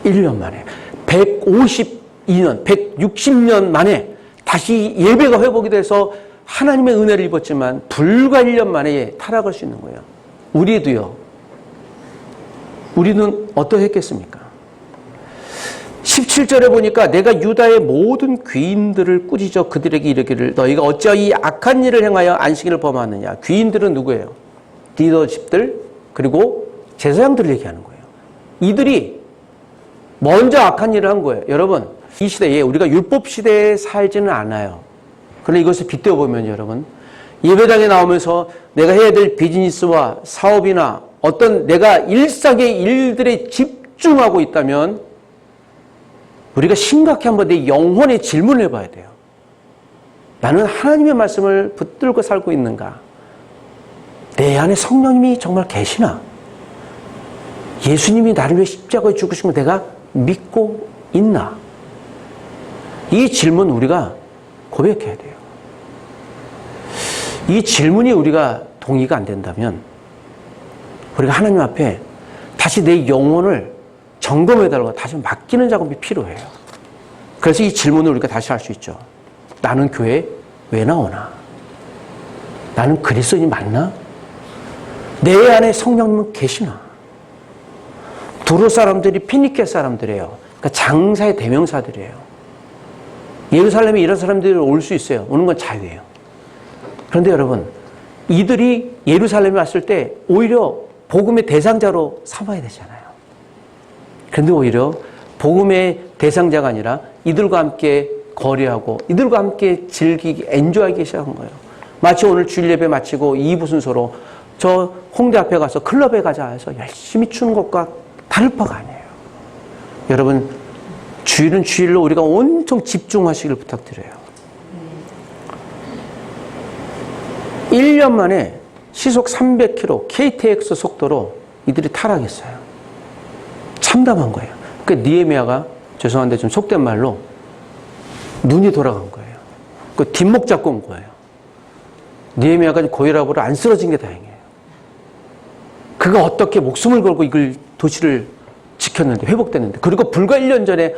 1년 만에 152년, 160년 만에 다시 예배가 회복이 돼서 하나님의 은혜를 입었지만 불과 1년 만에 타락할 수 있는 거예요. 우리도요. 우리는 어떠했겠습니까? 17절에 보니까 내가 유다의 모든 귀인들을 꾸짖어 그들에게 이르기를 너희가 어찌하여 이 악한 일을 행하여 안식일을 범하느냐. 귀인들은 누구예요? 리더십들 그리고 제사장들을 얘기하는 거예요. 이들이 먼저 악한 일을 한 거예요. 여러분, 이 시대에 우리가 율법 시대에 살지는 않아요. 그러나 이것을 빗대어 보면 여러분, 예배당에 나오면서 내가 해야 될 비즈니스와 사업이나 어떤 내가 일상의 일들에 집중하고 있다면 우리가 심각히 한번 내 영혼에 질문을 해봐야 돼요. 나는 하나님의 말씀을 붙들고 살고 있는가? 내 안에 성령님이 정말 계시나? 예수님이 나를 위해 십자가에 죽으신 걸 내가 믿고 있나? 이 질문 우리가 고백해야 돼요. 이 질문이 우리가 동의가 안 된다면 우리가 하나님 앞에 다시 내 영혼을 점검해달라고 다시 맡기는 작업이 필요해요. 그래서 이 질문을 우리가 다시 할 수 있죠. 나는 교회에 왜 나오나? 나는 그리스도인이 맞나? 내 안에 성령님은 계시나? 두로 사람들이 피니케 사람들이에요. 그러니까 장사의 대명사들이에요. 예루살렘에 이런 사람들이 올 수 있어요. 오는 건 자유예요. 그런데 여러분, 이들이 예루살렘에 왔을 때 오히려 복음의 대상자로 삼아야 되잖아요. 그런데 오히려 복음의 대상자가 아니라 이들과 함께 거래하고 이들과 함께 즐기기, 엔조하기 시작한 거예요. 마치 오늘 주일 예배 마치고 2부 순서로 저 홍대 앞에 가서 클럽에 가자 해서 열심히 추는 것과 다를 바가 아니에요. 여러분, 주일은 주일로 우리가 엄청 집중하시길 부탁드려요. 1년 만에 시속 300km KTX 속도로 이들이 타락했어요. 참담한 거예요. 그 느헤미야가 죄송한데 좀 속된 말로 눈이 돌아간 거예요. 그 뒷목 잡고 온 거예요. 느헤미야가 고혈압으로 안 쓰러진 게 다행이에요. 그가 어떻게 목숨을 걸고 이걸 도시를 지켰는데 회복됐는데 그리고 불과 1년 전에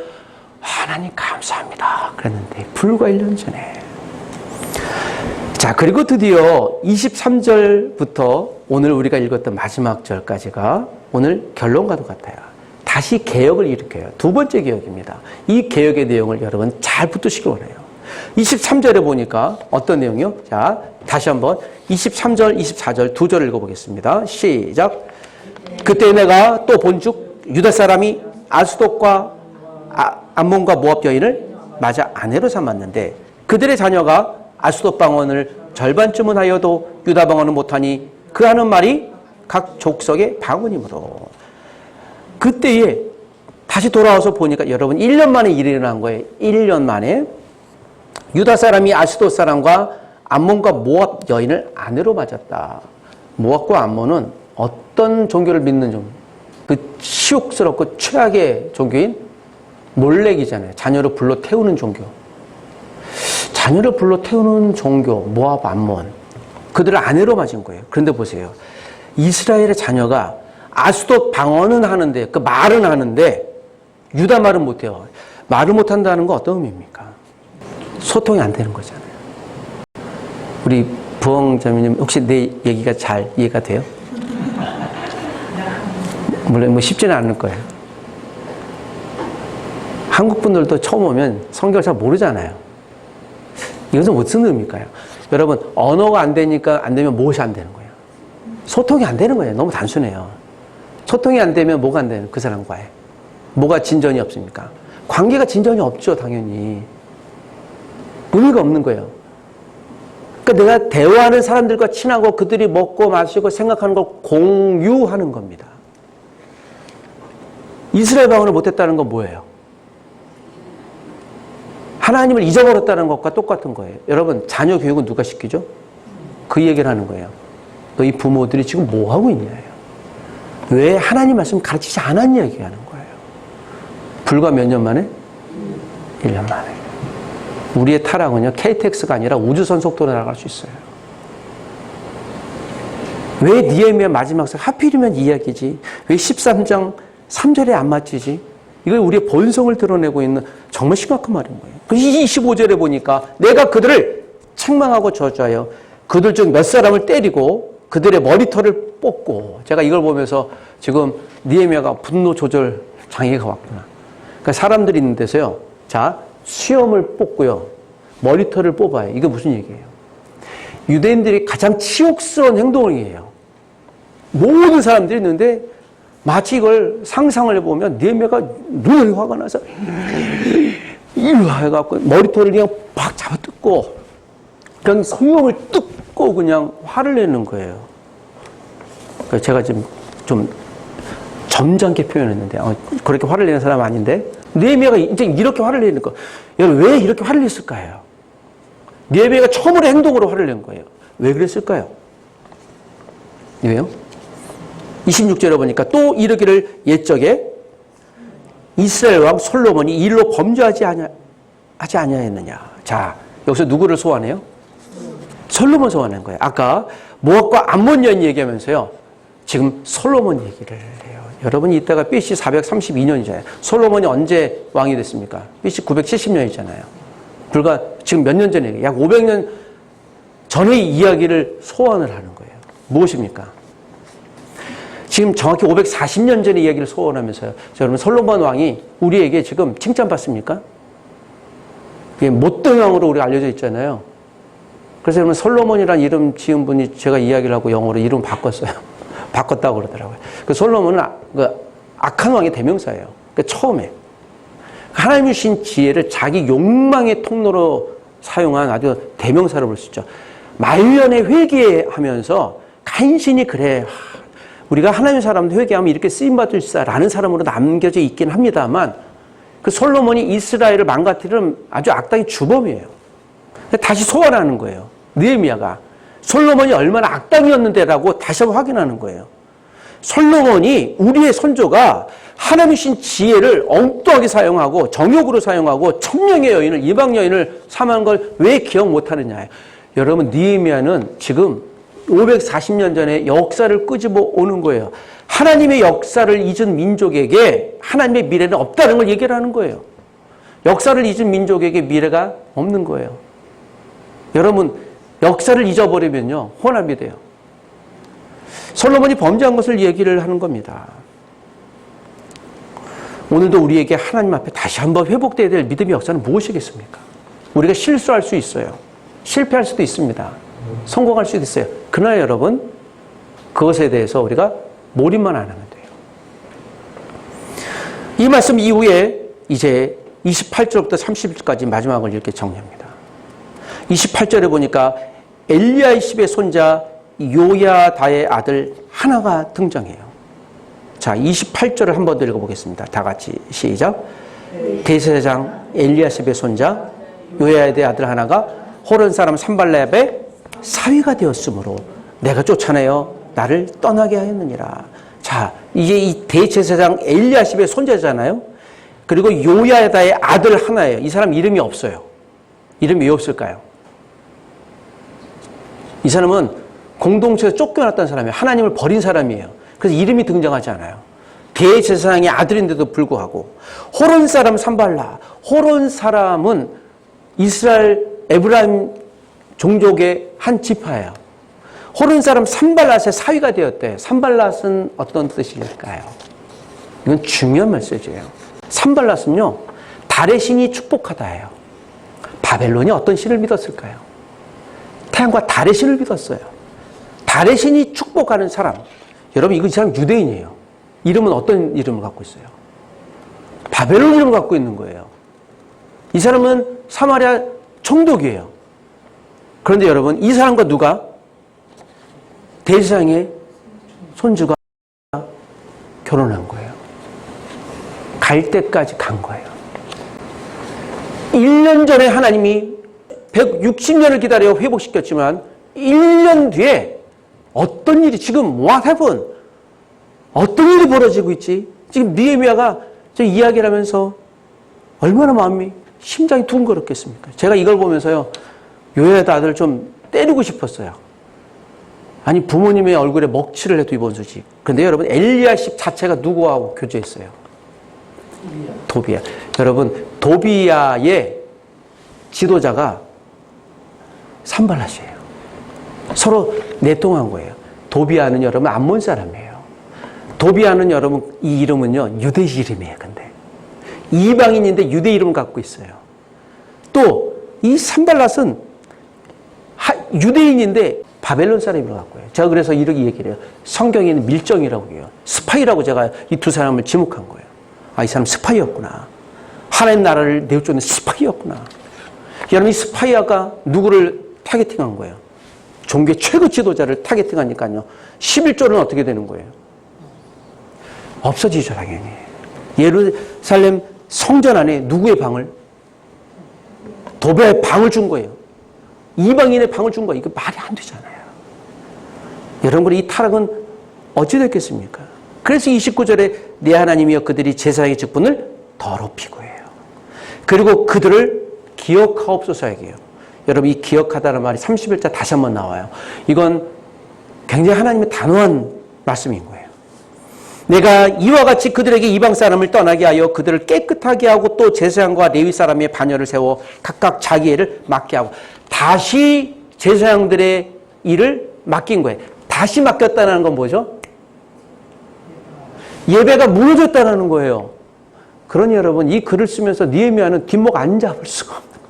하나님 감사합니다 그랬는데 불과 1년 전에 자 그리고 드디어 23절부터 오늘 우리가 읽었던 마지막 절까지가 오늘 결론과도 같아요. 다시 개혁을 일으켜요. 두 번째 개혁입니다. 이 개혁의 내용을 여러분 잘 붙드시기 원해요. 23절에 보니까 어떤 내용이요? 자 다시 한번 23절 24절 두 절을 읽어보겠습니다. 시작. 그때 내가 또 본즉 유다 사람이 아스돗과 암몬과 모압 여인을 맞아 아내로 삼았는데 그들의 자녀가 아스돗 방언을 절반쯤은 하여도 유다 방언은 못하니 그 하는 말이 각 족속의 방언이므로. 그때에 다시 돌아와서 보니까 여러분 1년 만에 일이 일어난 거예요. 1년 만에 유다 사람이 아스돗 사람과 암몬과 모압 여인을 아내로 맞았다. 모압과 암몬은 어떤 종교를 믿는 종교? 그 치욕스럽고 최악의 종교인 몰렉이잖아요. 자녀를 불러 태우는 종교. 자녀를 불러 태우는 종교, 모압, 암몬. 그들을 아내로 맞은 거예요. 그런데 보세요. 이스라엘의 자녀가 아스돗 방언은 하는데, 그 말은 하는데, 유다 말은 못해요. 말을 못한다는 건 어떤 의미입니까? 소통이 안 되는 거잖아요. 우리 부엉자매님, 혹시 내 얘기가 잘 이해가 돼요? 물론 뭐 쉽지는 않을 거예요. 한국 분들도 처음 오면 성경을 잘 모르잖아요. 이것은 무슨 의미일까요? 여러분, 언어가 안 되니까 안 되면 무엇이 안 되는 거예요? 소통이 안 되는 거예요. 너무 단순해요. 소통이 안 되면 뭐가 안 되는 그 사람과의 뭐가 진전이 없습니까? 관계가 진전이 없죠, 당연히. 의미가 없는 거예요. 그러니까 내가 대화하는 사람들과 친하고 그들이 먹고 마시고 생각하는 걸 공유하는 겁니다. 이스라엘 방언을 못했다는 건 뭐예요? 하나님을 잊어버렸다는 것과 똑같은 거예요. 여러분, 자녀 교육은 누가 시키죠? 그 얘기를 하는 거예요. 너희 부모들이 지금 뭐 하고 있냐예요. 왜 하나님 말씀 가르치지 않았냐 얘기하는 거예요. 불과 몇 년 만에? 1년 만에. 우리의 타락은요, KTX가 아니라 우주선 속도로 날아갈 수 있어요. 왜 느헤미야 마지막 절 하필이면 이 이야기지? 왜 13장 3절에 안 맞히지? 이걸 우리의 본성을 드러내고 있는 정말 심각한 말인 거예요. 25절에 보니까 내가 그들을 책망하고 저주하여 그들 중 몇 사람을 때리고 그들의 머리털을 뽑고, 제가 이걸 보면서 지금 느헤미야가 분노 조절 장애가 왔구나. 그러니까 사람들이 있는 데서요, 자, 수염을 뽑고요, 머리털을 뽑아요. 이게 무슨 얘기예요? 유대인들이 가장 치욕스러운 행동을 해요. 모든 사람들이 있는데 마치 이걸 상상을 해보면 느헤미야가 눈이 화가 나서 이리 해갖고 머리털을 그냥 팍 잡아뜯고 그냥 수염을 뜯고 그냥 화를 내는 거예요. 그래서 제가 지금 좀 점잖게 표현했는데 그렇게 화를 내는 사람 아닌데 느헤미야가 이제 이렇게 화를 내는 거. 여러분 왜 이렇게 화를 냈을까요? 느헤미야가 처음으로 행동으로 화를 낸 거예요. 왜 그랬을까요? 왜요? 26절에 보니까 또 이르기를 옛적에 이스라엘 왕 솔로몬이 이 일로 범죄하지 아니하였느냐. 자, 여기서 누구를 소환해요? 솔로몬 소환한 거예요. 아까 모압과 암몬 여인 얘기하면서요, 지금 솔로몬 얘기를 해요. 여러분이 이따가 BC 432년이잖아요. 솔로몬이 언제 왕이 됐습니까? BC 970년이잖아요. 불과 지금 몇 년 전에, 약 500년 전의 이야기를 소환을 하는 거예요. 무엇입니까? 지금 정확히 540년 전의 이야기를 소원하면서요. 여러분, 솔로몬 왕이 우리에게 지금 칭찬받습니까? 이게 못된 왕으로 우리가 알려져 있잖아요. 그래서 여러분, 솔로몬이라는 이름 지은 분이 제가 이야기를 하고 영어로 이름 바꿨어요. 바꿨다고 그러더라고요. 그 솔로몬은 악한 왕의 대명사예요. 그 처음에. 하나님이 주신 지혜를 자기 욕망의 통로로 사용한 아주 대명사로 볼 수 있죠. 말년에 회개하면서 간신히 그래. 우리가 하나님의 사람들 회개하면 이렇게 쓰임받을 자라는 사람으로 남겨져 있긴 합니다만 그 솔로몬이 이스라엘을 망가뜨리는 아주 악당의 주범이에요. 다시 소환하는 거예요. 느헤미야가. 솔로몬이 얼마나 악당이었는데라고 다시 한번 확인하는 거예요. 솔로몬이 우리의 선조가 하나님이 주신 지혜를 엉뚱하게 사용하고 정욕으로 사용하고 천명의 여인을 이방 여인을 삼한 걸 왜 기억 못하느냐. 여러분 느헤미야는 지금 540년 전에 역사를 끄집어 오는 거예요. 하나님의 역사를 잊은 민족에게 하나님의 미래는 없다는 걸 얘기를 하는 거예요. 역사를 잊은 민족에게 미래가 없는 거예요. 여러분 역사를 잊어버리면요 혼합이 돼요. 솔로몬이 범죄한 것을 얘기를 하는 겁니다. 오늘도 우리에게 하나님 앞에 다시 한번 회복돼야 될 믿음의 역사는 무엇이겠습니까? 우리가 실수할 수 있어요. 실패할 수도 있습니다. 성공할 수도 있어요. 그러나 여러분 그것에 대해서 우리가 몰입만 안 하면 돼요. 이 말씀 이후에 이제 28절부터 30절까지 마지막을 이렇게 정리합니다. 28절에 보니까 엘리야십의 손자 요야다의 아들 하나가 등장해요. 자, 28절을 한 번 더 읽어보겠습니다. 다 같이 시작. 대제사장 엘리야십의 손자 요야다의 아들 하나가 호론 사람 산발렙의 사위가 되었으므로 내가 쫓아내어 나를 떠나게 하였느니라. 자, 이제 이 대제사장 엘리야십의 손자잖아요. 그리고 요야다의 아들 하나예요. 이 사람 이름이 없어요. 이름이 왜 없을까요? 이 사람은 공동체에서 쫓겨났던 사람이에요. 하나님을 버린 사람이에요. 그래서 이름이 등장하지 않아요. 대제사장의 아들인데도 불구하고 호론 사람 산발라. 호론 사람은 이스라엘 에브라임 종족의 한 지파예요. 호론 사람 산발랏의 사위가 되었대. 산발랏은 어떤 뜻일까요? 이건 중요한 메시지예요. 산발랏은요 달의 신이 축복하다예요. 바벨론이 어떤 신을 믿었을까요? 태양과 달의 신을 믿었어요. 달의 신이 축복하는 사람. 여러분 이 사람 유대인이에요. 이름은 어떤 이름을 갖고 있어요? 바벨론 이름을 갖고 있는 거예요. 이 사람은 사마리아 총독이에요. 그런데 여러분 이 사람과 누가? 대제사장의 손주가 결혼한 거예요. 갈 때까지 간 거예요. 1년 전에 하나님이 160년을 기다려 회복시켰지만 1년 뒤에 어떤 일이 지금 what happened? 어떤 일이 벌어지고 있지? 지금 느헤미야가 저 이야기를 하면서 얼마나 마음이 심장이 두근거렸겠습니까? 제가 이걸 보면서요 요야다 아들을 좀 때리고 싶었어요. 아니 부모님의 얼굴에 먹칠을 해도 이번 소식. 그런데 여러분 엘리야십 자체가 누구하고 교제했어요? 도비야. 여러분 도비야의 지도자가 산발랏이에요. 서로 내통한 거예요. 도비야는 여러분 암몬 사람이에요. 도비야는 여러분 이 이름은요 유대 이름이에요. 근데 이방인인데 유대 이름을 갖고 있어요. 또 이 산발랏은 유대인인데 바벨론 사람이라고 갖고 해요. 제가 그래서 이렇게 얘기를 해요. 성경에는 밀정이라고 해요. 스파이라고 제가 이 두 사람을 지목한 거예요. 아, 이 사람 스파이였구나. 하나님 나라를 내쫓는 스파이였구나. 여러분 이 스파이가 누구를 타겟팅한 거예요? 종교의 최고 지도자를 타겟팅하니까요. 11조는 어떻게 되는 거예요? 없어지죠 당연히. 예루살렘 성전 안에 누구의 방을? 도비야의 방을 준 거예요. 이방인의 방을 준 거예요. 이거 말이 안 되잖아요. 여러분 이 타락은 어찌 됐겠습니까? 그래서 29절에 내 하나님이여 그들이 제사장의 직분을 더럽히고 해요. 그리고 그들을 기억하옵소서 얘기해요. 여러분 이 기억하다는 말이 31절 다시 한번 나와요. 이건 굉장히 하나님의 단호한 말씀인 거예요. 내가 이와 같이 그들에게 이방 사람을 떠나게 하여 그들을 깨끗하게 하고 또 제사장과 레위 사람의 반열을 세워 각각 자기 일을 맡게 하고 다시 제사장들의 일을 맡긴 거예요. 다시 맡겼다는 건 뭐죠? 예배가 무너졌다는 거예요. 그러니 여러분 이 글을 쓰면서 느헤미야는 뒷목 안 잡을 수가 없는 거예요.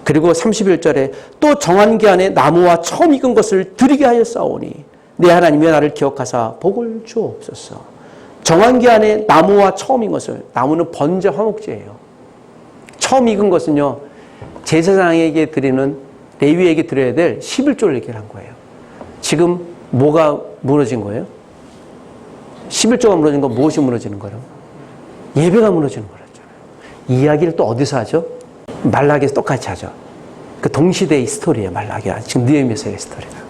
그리고 31절에 또 정한 기한에 나무와 처음 익은 것을 드리게 하여 싸우니 내 하나님이여 나를 기억하사 복을 주옵소서. 정한 기한에 나무와 처음 익은 것을, 나무는 번제 화목제예요. 처음 익은 것은요 제사장에게 드리는 레위에게 드려야 될 11조를 얘기를 한 거예요. 지금 뭐가 무너진 거예요? 11조가 무너진 건 무엇이 무너지는 거예요? 예배가 무너지는 거였잖아요. 이야기를 또 어디서 하죠? 말라기에서 똑같이 하죠. 그 동시대의 스토리예요. 말라기야. 지금 느헤미야서의 스토리다.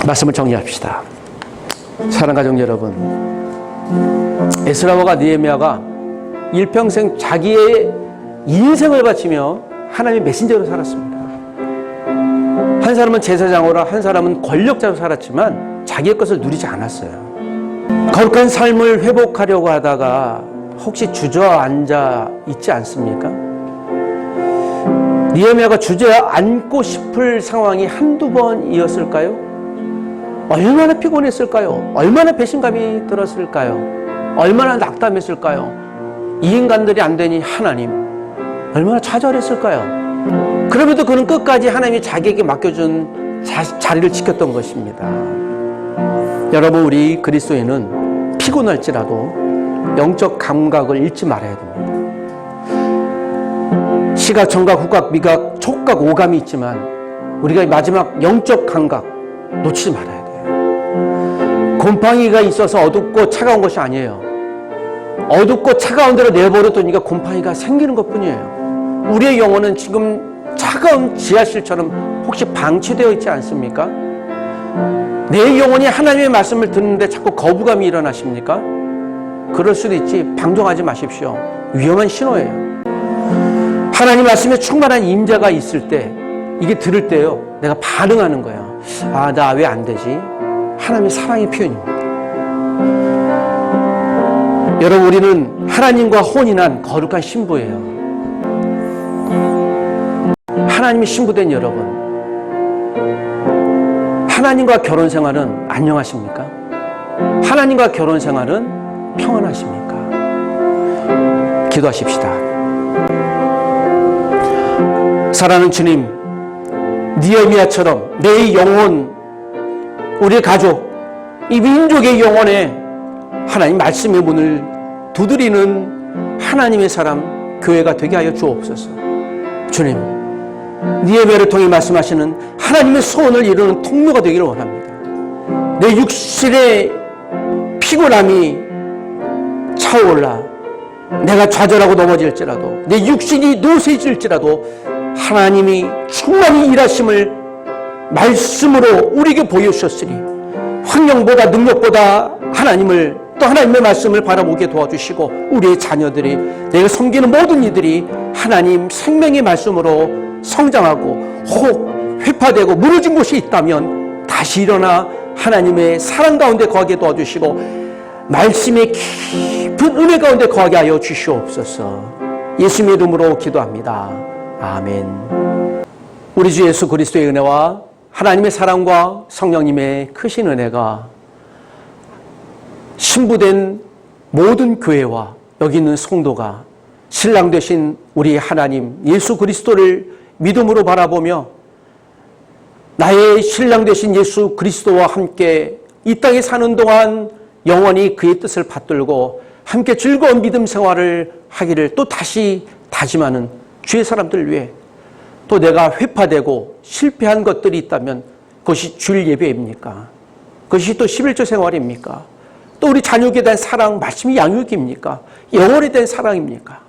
말씀을 정리합시다. 사랑하는 가족 여러분, 에스라와 느헤미야가 일평생 자기의 인생을 바치며 하나님의 메신저로 살았습니다. 한 사람은 제사장으로, 한 사람은 권력자로 살았지만 자기의 것을 누리지 않았어요. 거룩한 삶을 회복하려고 하다가 혹시 주저앉아 있지 않습니까? 느헤미야가 주저앉고 싶을 상황이 한두 번이었을까요? 얼마나 피곤했을까요? 얼마나 배신감이 들었을까요? 얼마나 낙담했을까요? 이 인간들이 안 되니 하나님, 얼마나 좌절했을까요? 그럼에도 그는 끝까지 하나님이 자기에게 맡겨준 자리를 지켰던 것입니다. 여러분, 우리 그리스도인은 피곤할지라도 영적 감각을 잃지 말아야 됩니다. 시각, 청각, 후각, 미각, 촉각, 오감이 있지만 우리가 마지막 영적 감각 놓치지 말아야 돼요. 곰팡이가 있어서 어둡고 차가운 것이 아니에요. 어둡고 차가운 데로 내버려두니까 곰팡이가 생기는 것뿐이에요. 우리의 영혼은 지금 차가운 지하실처럼 혹시 방치되어 있지 않습니까? 내 영혼이 하나님의 말씀을 듣는데 자꾸 거부감이 일어나십니까? 그럴 수도 있지. 방종하지 마십시오. 위험한 신호예요. 하나님 말씀에 충만한 임재가 있을 때, 이게 들을 때요, 내가 반응하는 거야. 아, 나 왜 안 되지? 하나님의 사랑의 표현입니다. 여러분, 우리는 하나님과 혼인한 거룩한 신부예요. 하나님의 신부된 여러분, 하나님과 결혼 생활은 안녕하십니까? 하나님과 결혼 생활은 평안하십니까? 기도하십시다. 사랑하는 주님, 느헤미야처럼 내 영혼, 우리 가족, 이 민족의 영혼에 하나님 말씀의 문을 두드리는 하나님의 사람, 교회가 되게 하여 주옵소서. 주님, 느헤미야를 통해 말씀하시는 하나님의 소원을 이루는 통로가 되기를 원합니다. 내 육신의 피곤함이 차올라 내가 좌절하고 넘어질지라도, 내 육신이 노쇠질지라도 하나님이 충만히 일하심을 말씀으로 우리에게 보여주셨으니 환경보다 능력보다 하나님을, 또 하나님의 말씀을 바라보게 도와주시고, 우리의 자녀들이, 내가 섬기는 모든 이들이 하나님 생명의 말씀으로 성장하고 혹 회파되고 무너진 곳이 있다면 다시 일어나 하나님의 사랑 가운데 거하게 도와주시고 말씀의 깊은 은혜 가운데 거하게 하여 주시옵소서. 예수님의 이름으로 기도합니다. 아멘. 우리 주 예수 그리스도의 은혜와 하나님의 사랑과 성령님의 크신 은혜가 신부된 모든 교회와 여기 있는 성도가 신랑 되신 우리 하나님 예수 그리스도를 믿음으로 바라보며 나의 신랑 되신 예수 그리스도와 함께 이 땅에 사는 동안 영원히 그의 뜻을 받들고 함께 즐거운 믿음 생활을 하기를 또 다시 다짐하는 주의 사람들 위해, 또 내가 회파되고 실패한 것들이 있다면 그것이 주일 예배입니까? 그것이 또 11조 생활입니까? 또 우리 자녀에게 대한 사랑, 말씀이 양육입니까? 영혼에 대한 사랑입니까?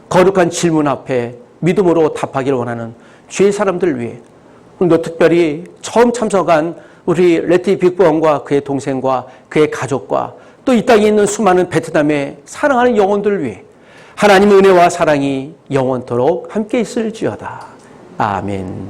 거룩한 질문 앞에 믿음으로 답하기를 원하는 주의 사람들 위해, 오늘도 특별히 처음 참석한 우리 레티 빅부원과 그의 동생과 그의 가족과 또 이 땅에 있는 수많은 베트남의 사랑하는 영혼들을 위해 하나님의 은혜와 사랑이 영원토록 함께 있을지어다. 아멘.